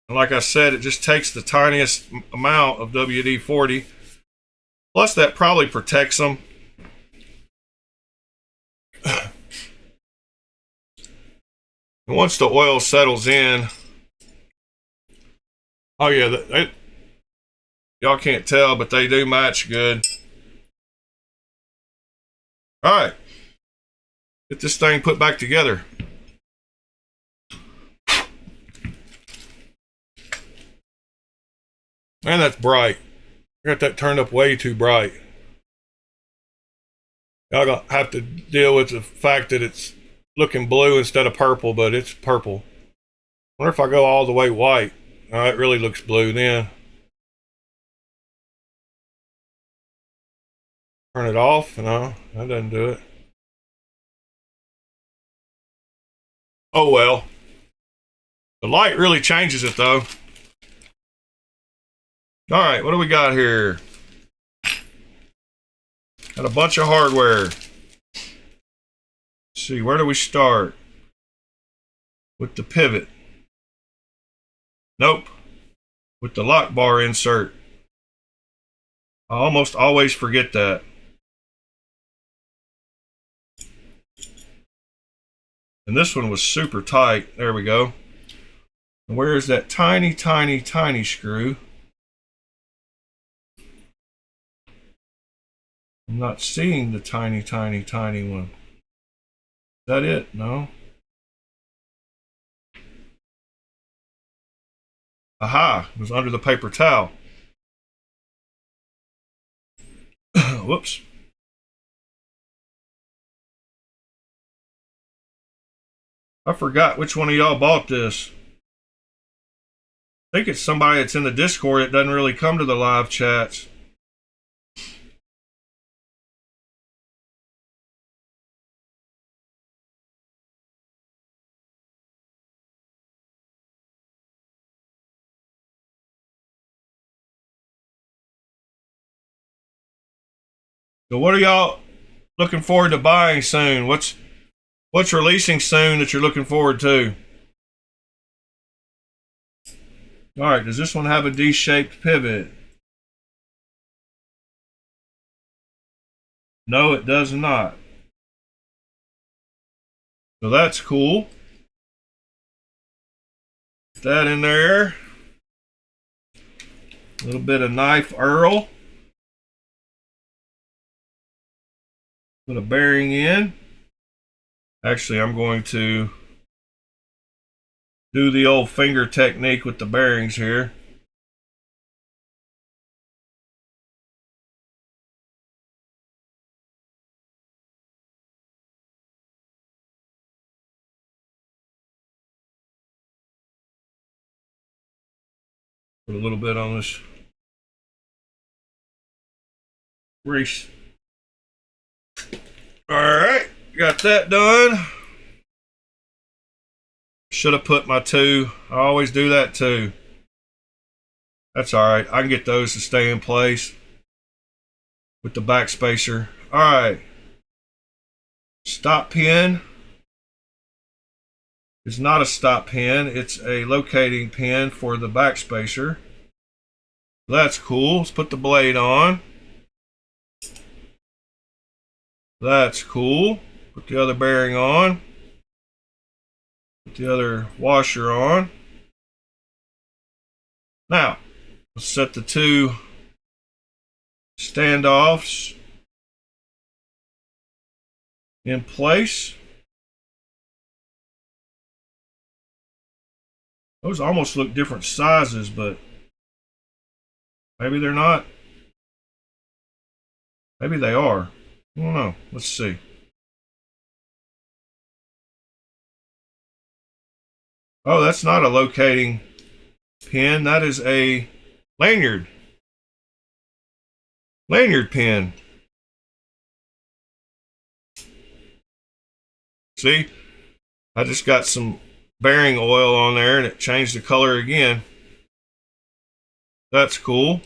And like I said, it just takes the tiniest amount of WD-40. Plus that probably protects them. And once the oil settles in, oh yeah, y'all can't tell, but they do match good. All right, get this thing put back together. Man, that's bright. I got that turned up way too bright. Y'all gonna have to deal with the fact that it's looking blue instead of purple, but it's purple. I wonder if I go all the way white. Oh, it really looks blue then. Turn it off? No, that doesn't do it. Oh well. The light really changes it though. All right, what do we got here? Got a bunch of hardware. Let's see, where do we start? With the pivot. Nope. With the lock bar insert. I almost always forget that. And this one was super tight. There we go. And where is that tiny, tiny, tiny screw? I'm not seeing the tiny, tiny, tiny one. Is that it? No. Aha! It was under the paper towel. Whoops. I forgot which one of y'all bought this. I think it's somebody that's in the Discord that doesn't really come to the live chats. So what are y'all looking forward to buying soon? What's releasing soon that you're looking forward to? All right, does this one have a D-shaped pivot? No, it does not. So that's cool. Put that in there. A little bit of knife Earl. Put a bearing in. Actually, I'm going to do the old finger technique with the bearings here. Put a little bit on this grease. All right, got that done. Should have put my two. I always do that too. That's all right. I can get those to stay in place with the back spacer. All right. Stop pin. It's not a stop pin. It's a locating pin for the back spacer. That's cool. Let's put the blade on. That's cool. Put the other bearing on. Put the other washer on. Now, let's set the two standoffs in place. Those almost look different sizes, but maybe they're not. Maybe they are. I don't know. Let's see. Oh, that's not a locating pin. That is a lanyard. Lanyard pin. See? I just got some bearing oil on there and it changed the color again. That's cool.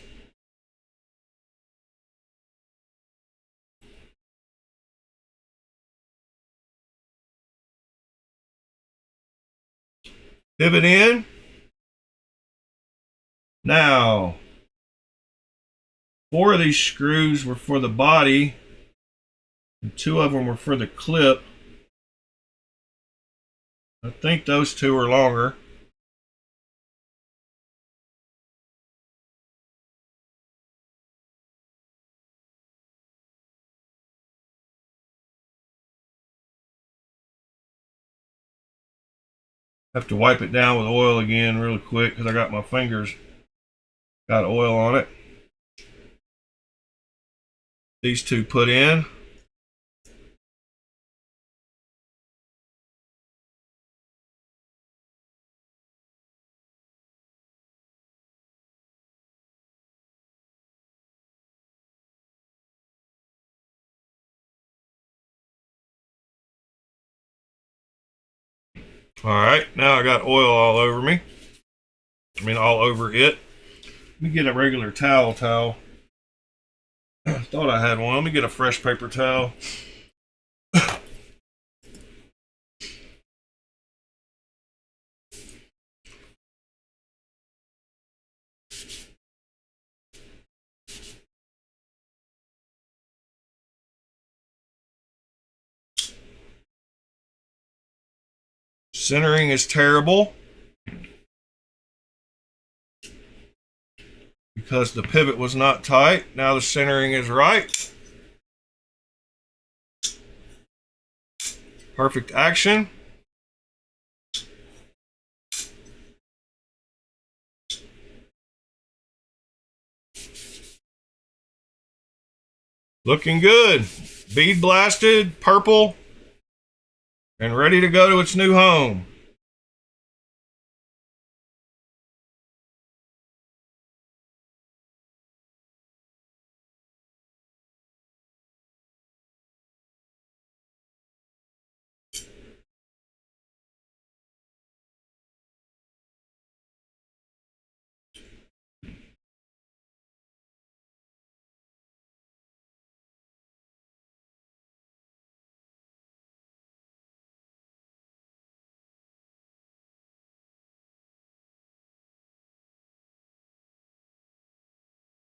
Pivot in. Now, 4 of these screws were for the body and 2 of them were for the clip. I think those 2 are longer. Have to wipe it down with oil again really quick because I got my fingers got oil on it. These 2 put in. All right, now I got oil all over me. I mean, all over it. Let me get a regular towel. Thought I had one. Let me get a fresh paper towel. Centering is terrible because the pivot was not tight. Now the centering is right. Perfect action. Looking good. Bead blasted, purple, and ready to go to its new home.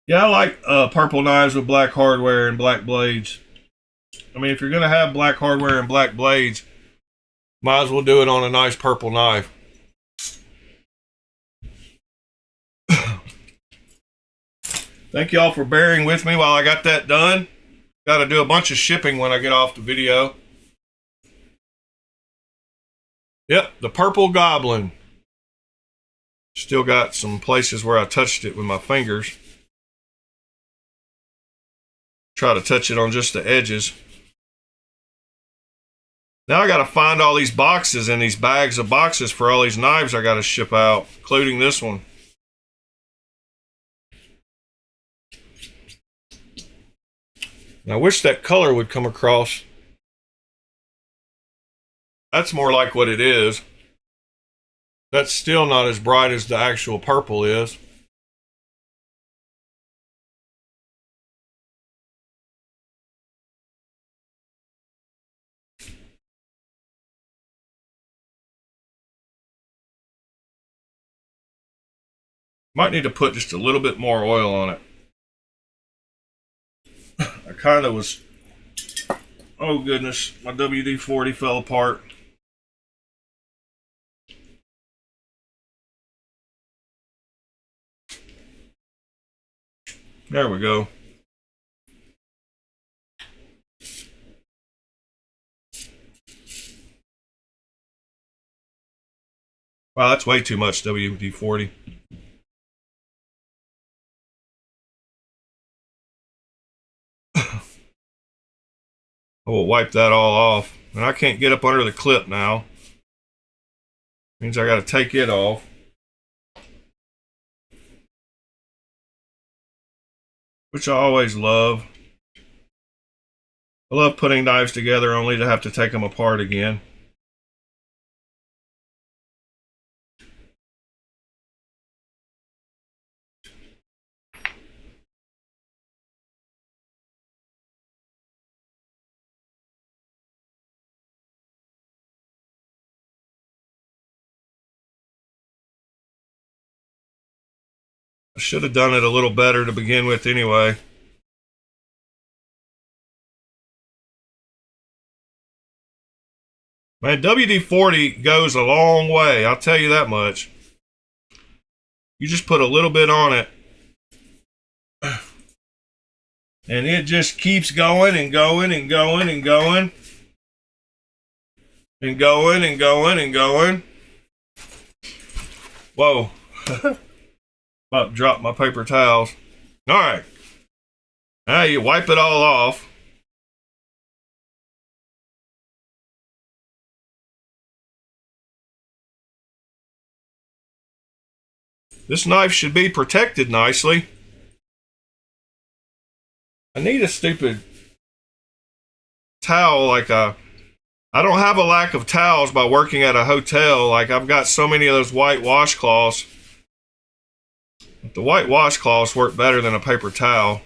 Yeah, I like purple knives with black hardware and black blades. I mean, if you're going to have black hardware and black blades, might as well do it on a nice purple knife. Thank y'all for bearing with me while I got that done. Got to do a bunch of shipping when I get off the video. Yep, the purple goblin. Still got some places where I touched it with my fingers. Try to touch it on just the edges. Now I got to find all these boxes and these bags of boxes for all these knives I got to ship out, including this one. And I wish that color would come across. That's more like what it is. That's still not as bright as the actual purple is. Might need to put just a little bit more oil on it. I kind of was... Oh goodness, my WD-40 fell apart. There we go. Wow, that's way too much WD-40. I will wipe that all off. And I can't get up under the clip now. Means I got to take it off. Which I always love. I love putting knives together only to have to take them apart again. I should have done it a little better to begin with anyway. Man, WD-40 goes a long way, I'll tell you that much. You just put a little bit on it, and it just keeps going and going and going and going. And going and going and going. Whoa. About to drop my paper towels. Alright. Now you wipe it all off. This knife should be protected nicely. I need a stupid towel like a... I don't have a lack of towels by working at a hotel. Like, I've got so many of those white washcloths. But the white washcloths work better than a paper towel.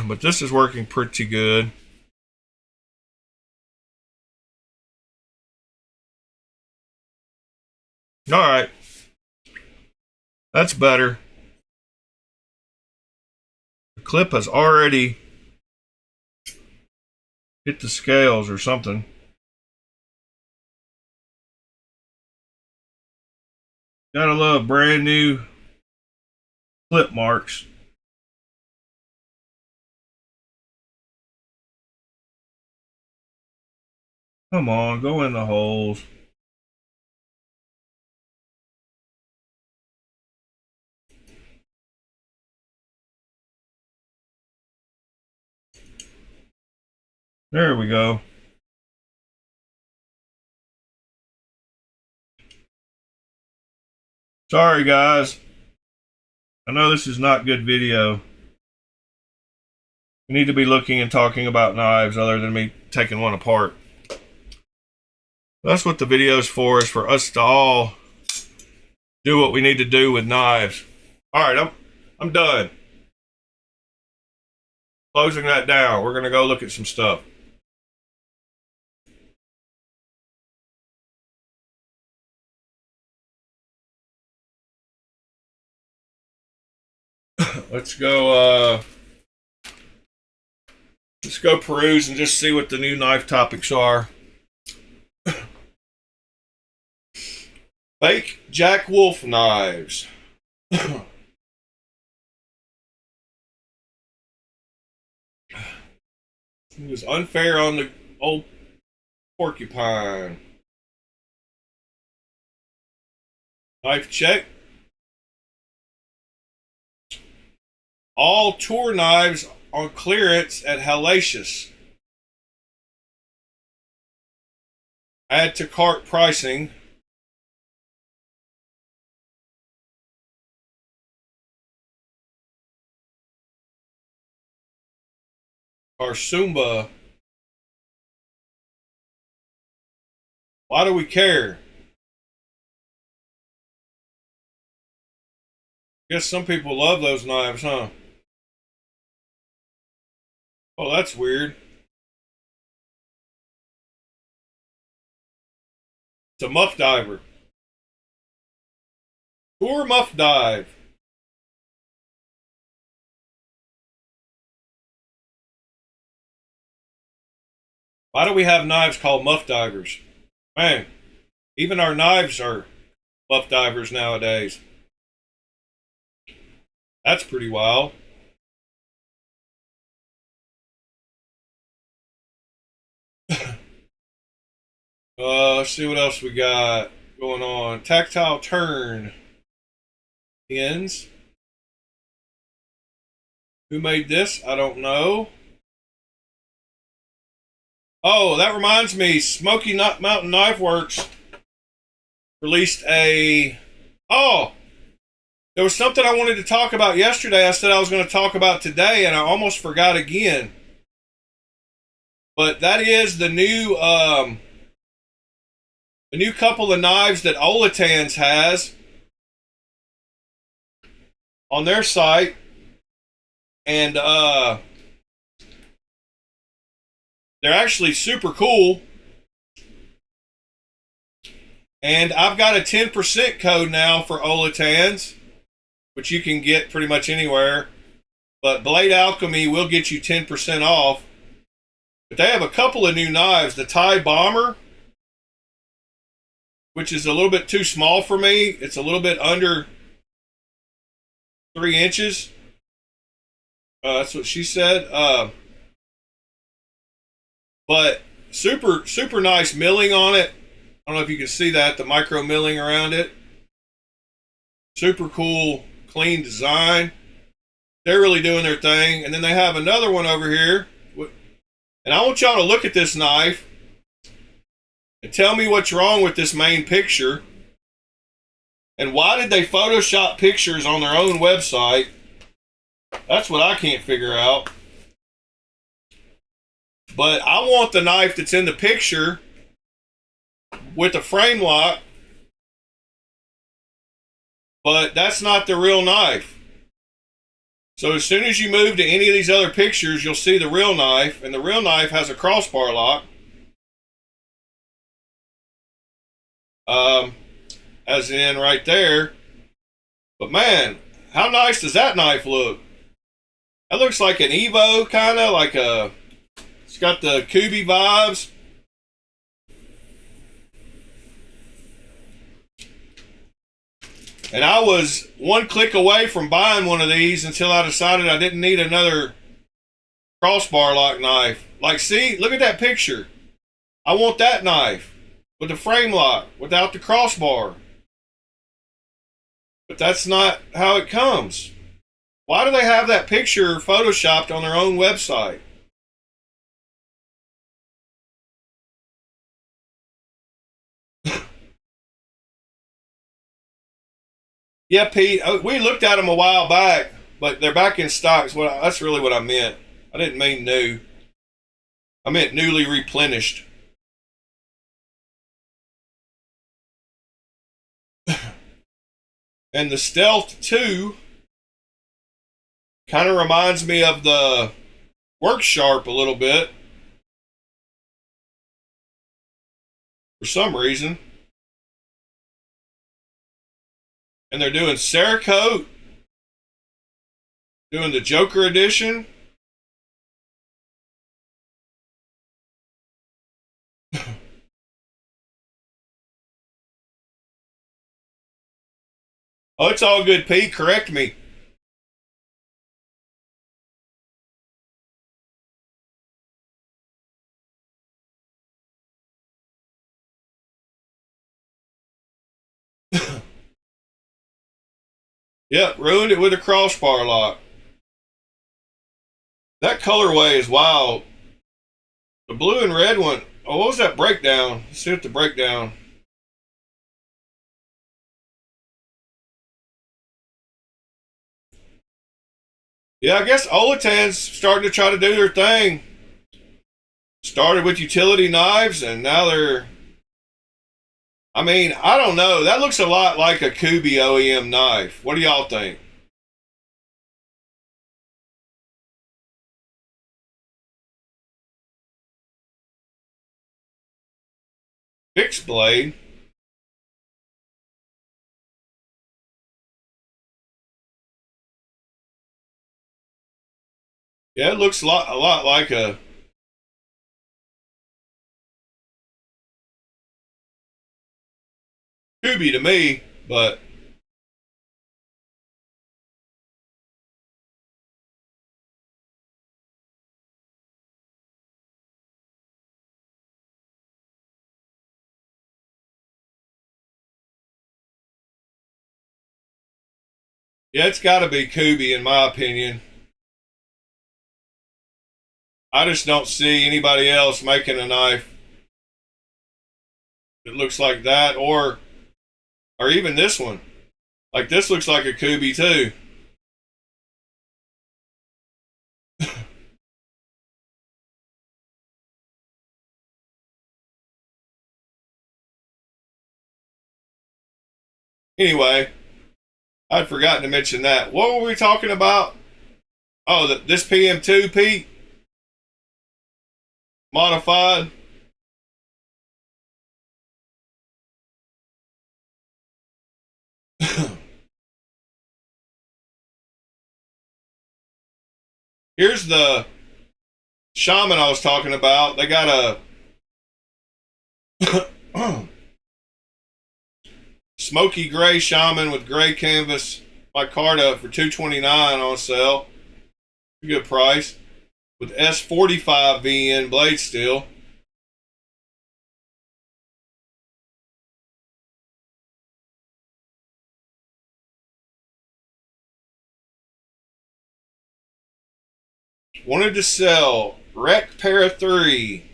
But this is working pretty good. Alright. That's better. The clip has already hit the scales or something. Gotta love brand new clip marks. Come on, go in the holes. There we go. Sorry guys. I know this is not good video. We need to be looking and talking about knives other than me taking one apart. That's what the video is for us to all do what we need to do with knives. All right, I'm done. Closing that down. We're gonna go look at some stuff. Let's go peruse and just see what the new knife topics are. Fake Jack Wolf knives. It was unfair on the old porcupine. Knife check. All tour knives on clearance at Hellacious. Add to cart pricing. Arsumba. Why do we care? Guess some people love those knives, huh? Oh, that's weird. It's a muff diver. Tour muff dive. Why do we have knives called muff divers? Man, even our knives are muff divers nowadays. That's pretty wild. Let's see what else we got going on. Tactile turn ends. Who made this? I don't know. Oh, that reminds me. Smoky Mountain Knife Works released a... Oh! There was something I wanted to talk about yesterday. I said I was going to talk about today, and I almost forgot again. But that is the new couple of knives that Oletans has on their site, and they're actually super cool. And I've got a 10% code now for Oletans, which you can get pretty much anywhere. But Blade Alchemy will get you 10% off. But they have a couple of new knives. The Thai Bomber, which is a little bit too small for me. It's a little bit under 3 inches. That's what she said. But super nice milling on it. I don't know if you can see that, the micro milling around it. Super cool, clean design. They're really doing their thing. And then they have another one over here. And I want y'all to look at this knife and tell me what's wrong with this main picture. And why did they Photoshop pictures on their own website? That's what I can't figure out. But I want the knife that's in the picture with the frame lock. But that's not the real knife. So as soon as you move to any of these other pictures, you'll see the real knife. And the real knife has a crossbar lock. As in right there. But man, how nice does that knife look? That looks like an Evo, kind of like a It's got the Kubi vibes. And I was one click away from buying one of these until I decided I didn't need another crossbar lock knife. Like, see, look at that picture. I want that knife with the frame lock without the crossbar. But that's not how it comes. Why do they have that picture photoshopped on their own website? Yeah, Pete, we looked at them a while back, but they're back in stock. That's really what I meant. I didn't mean new. I meant newly replenished. And the Stealth 2 kind of reminds me of the Work Sharp a little bit. For some reason. And they're doing Cerakote. Doing the Joker edition. Oh, it's all good, Pete. Correct me. Yep, ruined it with a crossbar lock. That colorway is wild. The blue and red one. Oh, what was that breakdown? Let's see what the breakdown. Yeah, I guess Olatan's starting to try to do their thing. Started with utility knives, and now they're... I mean, I don't know. That looks a lot like a Kubi OEM knife. What do y'all think? Fixed blade. Yeah, it looks a lot like a... Kubi to me, but... Yeah, it's got to be Kubi in my opinion. I just don't see anybody else making a knife that looks like that, or even this one. Like, this looks like a Kubi too. Anyway, I'd forgotten to mention that. What were we talking about? Oh, this PM2, Pete? Modified? Here's the Shaman I was talking about. They got a smoky gray Shaman with gray canvas micarta for $229 on sale. Good price. With S45 VN blade steel. Wanted to sell Rec Para 3.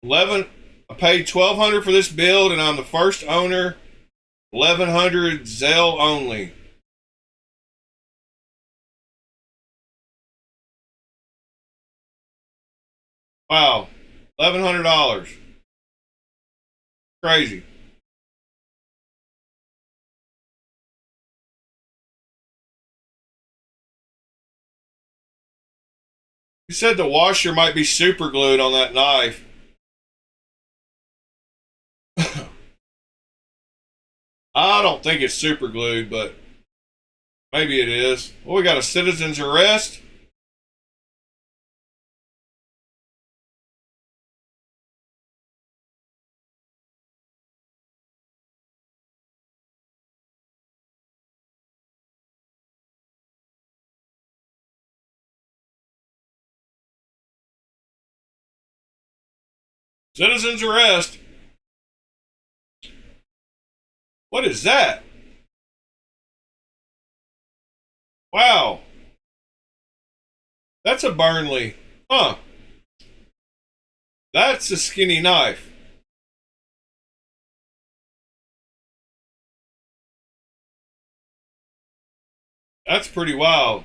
11. I paid $1,200 for this build, and I'm the first owner. $1,100 Zelle only. Wow, $1,100. Crazy. You said the washer might be super glued on that knife. I don't think it's super glued, but maybe it is. Well, we got a citizen's arrest. Citizens arrest. What is that? Wow. That's a Burnley. Huh. That's a skinny knife. That's pretty wild.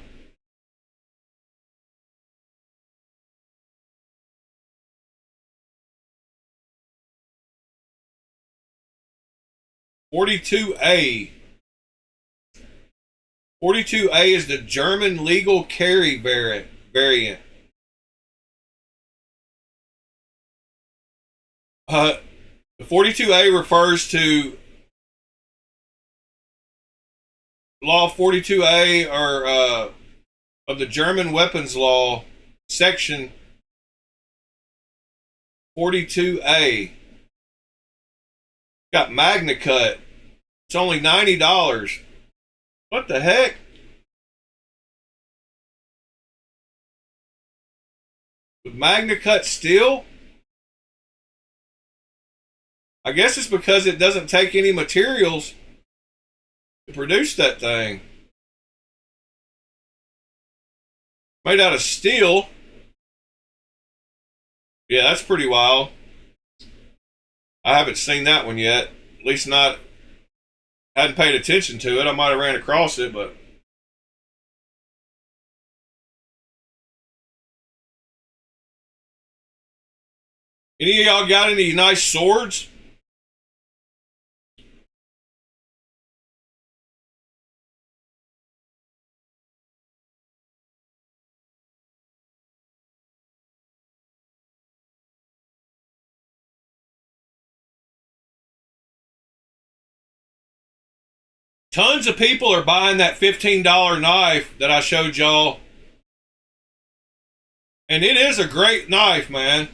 .42A. .42A is the German legal carry variant. The .42A refers to Law 42A or of the German weapons law, section 42A. Got Magna Cut. It's only $90. What the heck? With Magna Cut steel? I guess it's because it doesn't take any materials to produce that thing. Made out of steel. Yeah, that's pretty wild. I haven't seen that one yet. At least not. Hadn't paid attention to it. I might have ran across it, but. Any of y'all got any nice swords? Tons of people are buying that $15 knife that I showed y'all. And it is a great knife, man.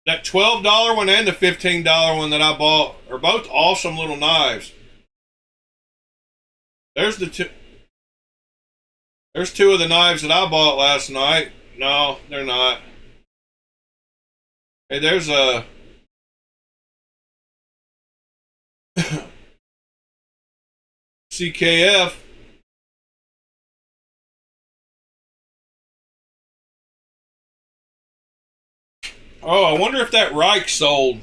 That $12 one and the $15 one that I bought are both awesome little knives. There's the two. There's two of the knives that I bought last night. No, they're not. Hey, there's a CKF. Oh, I wonder if that Reich sold.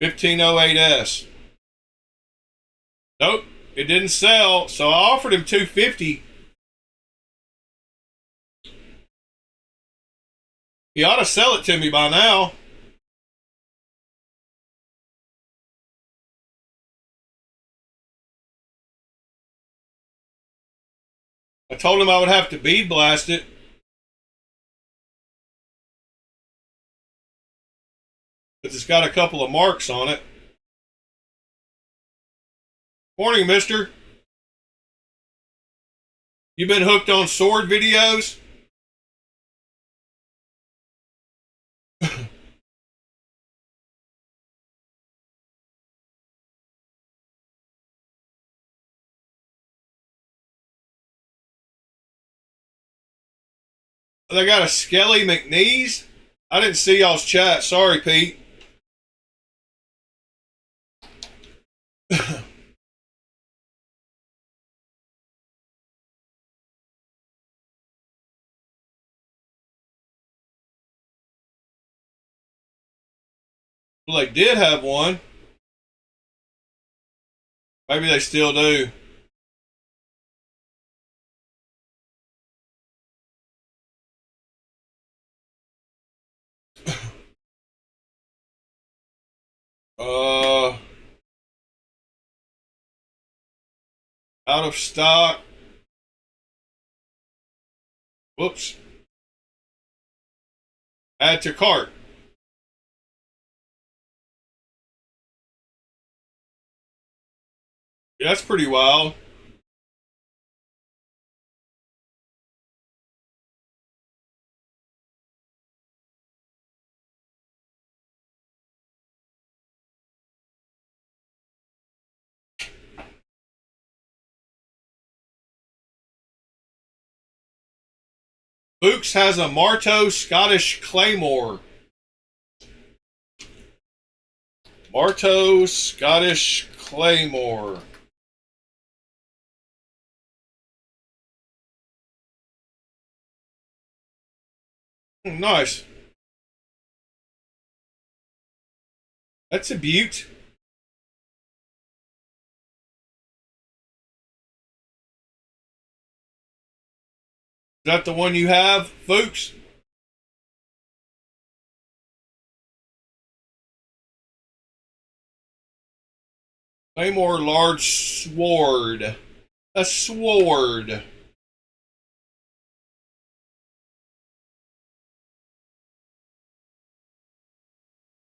$1508S. Nope, it didn't sell, so I offered him $250. He ought to sell it to me by now. I told him I would have to bead blast it. Because it's got a couple of marks on it. Morning, mister. You been hooked on sword videos? They got a Skelly McNeese? I didn't see y'all's chat. Sorry, Pete. Well, they did have one. Maybe they still do. Out of stock. Whoops. Add to cart. Yeah, that's pretty wild. Fuchs has a Marteau Scottish Claymore. Marteau Scottish Claymore. Nice. That's a beaut. Is that the one you have, Fuchs? Claymore large sword. A sword.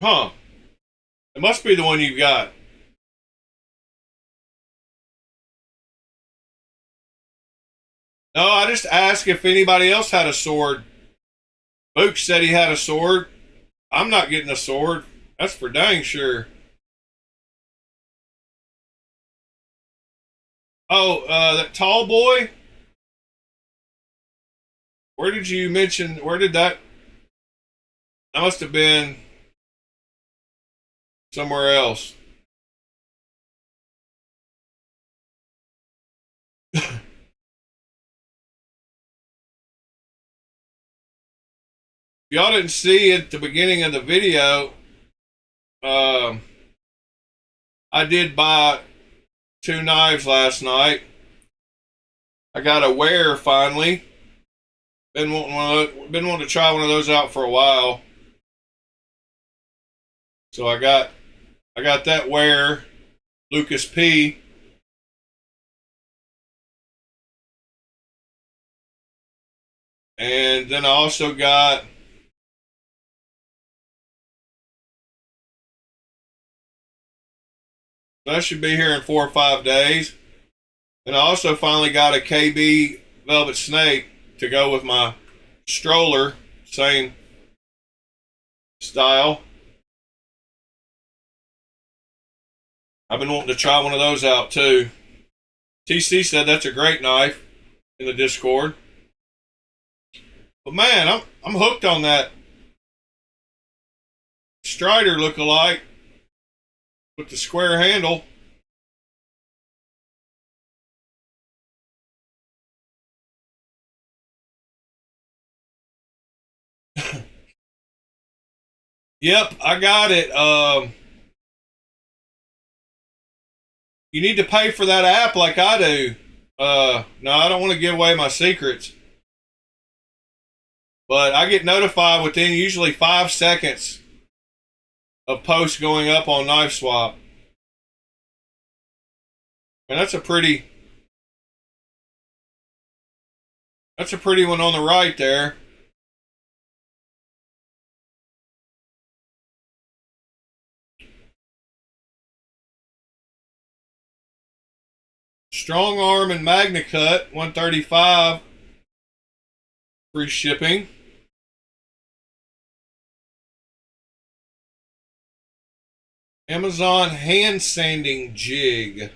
Huh. It must be the one you've got. No, I just asked if anybody else had a sword. Fuchs said he had a sword. I'm not getting a sword. That's for dang sure. Oh, that tall boy? Where did you mention, where did that? That must have been somewhere else. Y'all didn't see at the beginning of the video, I did buy 2 knives last night. I got a wear finally. Been wanting to try one of those out for a while. So I got that wear, Lucas P. And then I also got that should be here in 4 or 5 days. And I also finally got a KB Velvet Snake to go with my stroller, same style. I've been wanting to try one of those out too. TC said that's a great knife in the Discord. But man, I'm hooked on that Strider look-alike with the square handle. Yep, I got it. You need to pay for that app like I do. No, I don't want to give away my secrets. But I get notified within usually 5 seconds of posts going up on Knife Swap. And that's a pretty one on the right there. Strong Arm and Magna Cut, $135, free shipping. Amazon hand sanding jig. Let's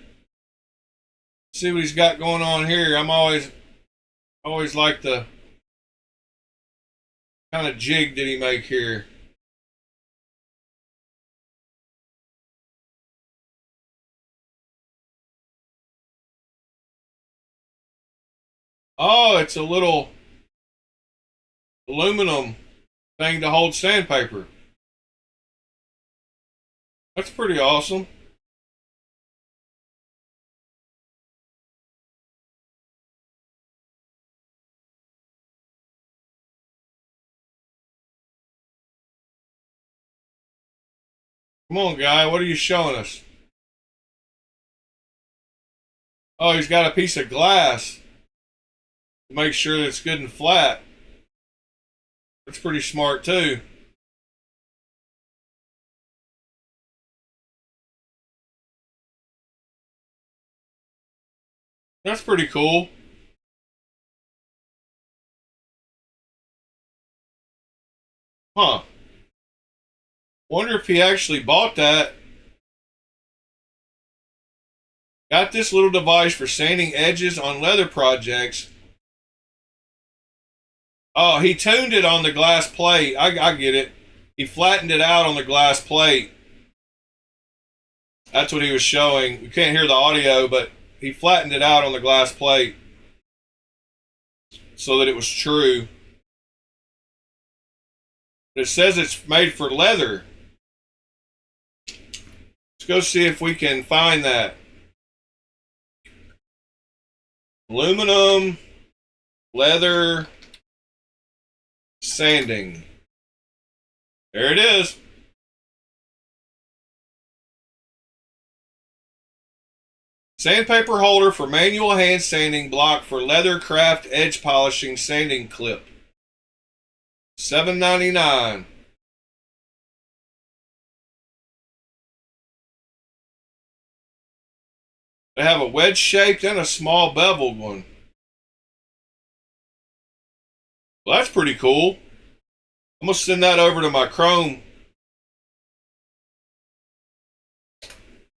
see what he's got going on here. I'm always like the kind of jig did he make here. Oh, it's a little aluminum thing to hold sandpaper. That's pretty awesome. Come on, guy. What are you showing us? Oh, he's got a piece of glass to make sure that it's good and flat. That's pretty smart, too. That's pretty cool. Huh. Wonder if he actually bought that. Got this little device for sanding edges on leather projects. Oh, he tuned it on the glass plate. I get it. He flattened it out on the glass plate. That's what he was showing. You can't hear the audio, but he flattened it out on the glass plate so that it was true. It says it's made for leather. Let's go see if we can find that. Aluminum, leather, sanding. There it is. Sandpaper holder for manual hand sanding block for leather craft edge polishing sanding clip. $7.99. They have a wedge shaped and a small beveled one. Well, that's pretty cool. I'm going to send that over to my Chrome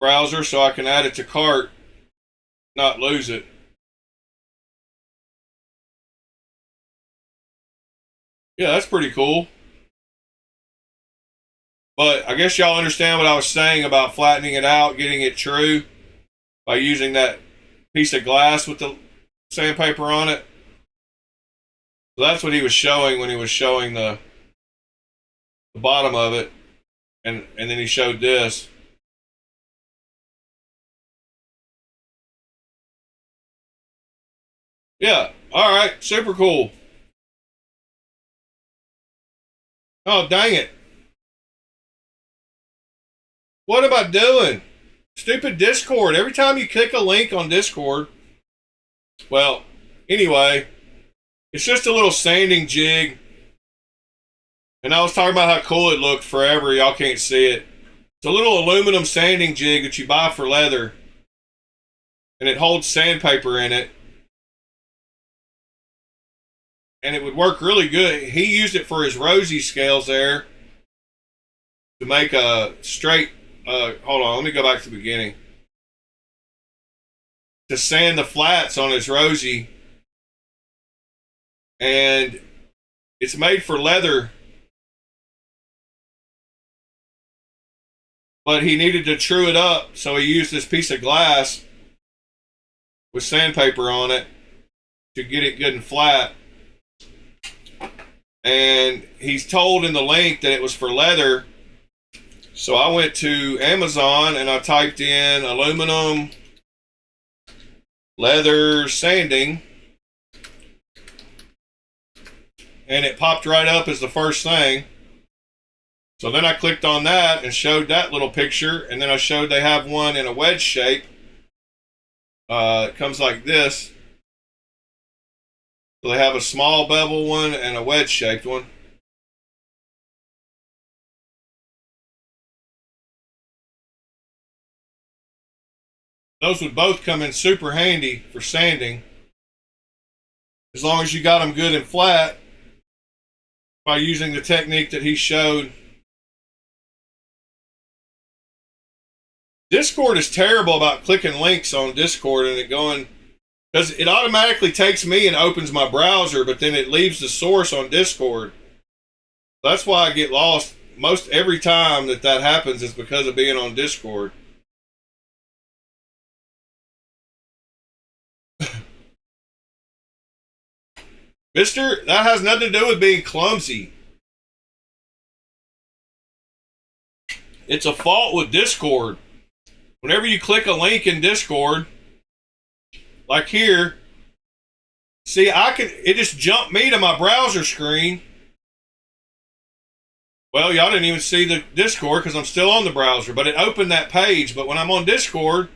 browser so I can add it to cart, not lose it. Yeah, that's pretty cool. But I guess y'all understand what I was saying about flattening it out, getting it true by using that piece of glass with the sandpaper on it. So that's what he was showing when he was showing the bottom of it, and then he showed this. Yeah, all right, super cool. Oh, dang it. What am I doing? Stupid Discord. Every time you click a link on Discord, well, anyway, it's just a little sanding jig. And I was talking about how cool it looked forever. Y'all can't see it. It's a little aluminum sanding jig that you buy for leather. And it holds sandpaper in it. And it would work really good. He used it for his rosy scales there to make a straight, hold on, let me go back to the beginning. To sand the flats on his rosy. And it's made for leather. But he needed to true it up, so he used this piece of glass with sandpaper on it to get it good and flat. And he's told in the link that it was for leather. So I went to Amazon and I typed in aluminum leather sanding. And it popped right up as the first thing. So then I clicked on that and showed that little picture. And then I showed they have one in a wedge shape. It comes like this. So they have a small bevel one and a wedge shaped one. Those would both come in super handy for sanding. As long as you got them good and flat by using the technique that he showed. Discord is terrible about clicking links on Discord and it going, because it automatically takes me and opens my browser, but then it leaves the source on Discord. That's why I get lost most every time that happens is because of being on Discord. Mister, that has nothing to do with being clumsy. It's a fault with Discord. Whenever you click a link in Discord, like here, see, it just jumped me to my browser screen. Well, y'all didn't even see the Discord because I'm still on the browser, but it opened that page. But when I'm on Discord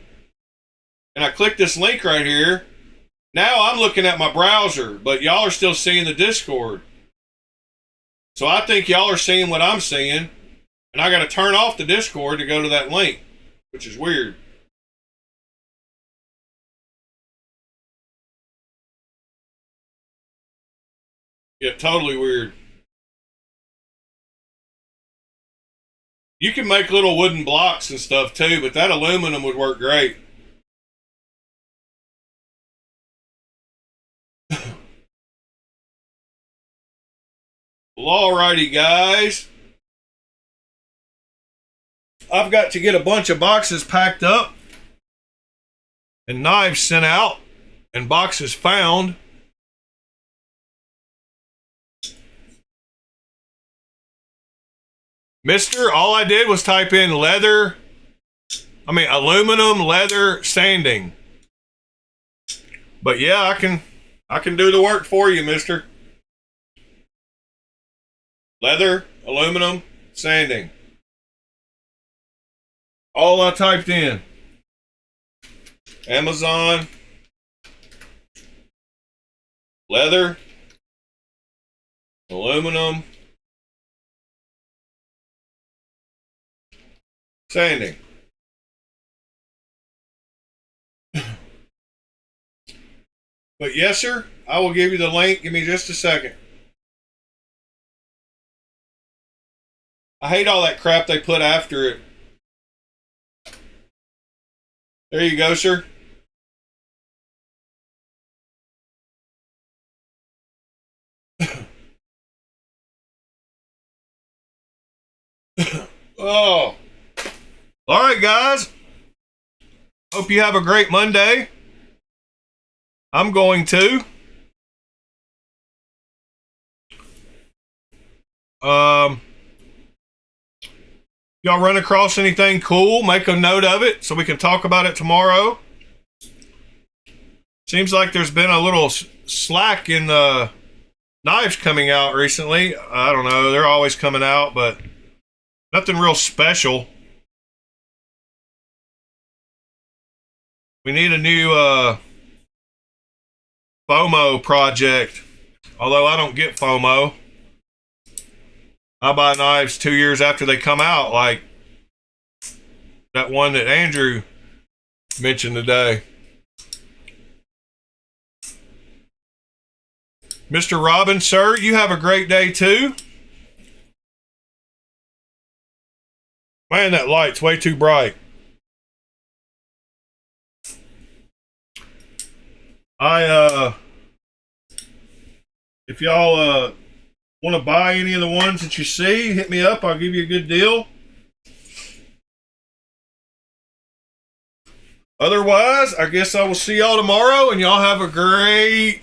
and I click this link right here, now I'm looking at my browser, but y'all are still seeing the Discord. So I think y'all are seeing what I'm seeing, and I got to turn off the Discord to go to that link, which is weird. Yeah, totally weird. You can make little wooden blocks and stuff too, but that aluminum would work great. Well, alrighty, guys. I've got to get a bunch of boxes packed up and knives sent out and boxes found. Mister, all I did was type in aluminum leather sanding. But yeah, I can do the work for you, mister. Leather, aluminum, sanding. All I typed in. Amazon. Leather. Aluminum. Sanding. But yes, sir, I will give you the link. Give me just a second. I hate all that crap they put after it. There you go, sir. Oh. All right, guys. Hope you have a great Monday. I'm going to. Y'all run across anything cool, make a note of it so we can talk about it tomorrow. Seems like there's been a little slack in the knives coming out recently. I don't know. They're always coming out, but nothing real special. We need a new FOMO project. Although I don't get FOMO. I buy knives 2 years after they come out, like that one that Andrew mentioned today. Mr. Robin, sir, you have a great day too. Man, that light's way too bright. If y'all want to buy any of the ones that you see, hit me up. I'll give you a good deal. Otherwise, I guess I will see y'all tomorrow, and y'all have a great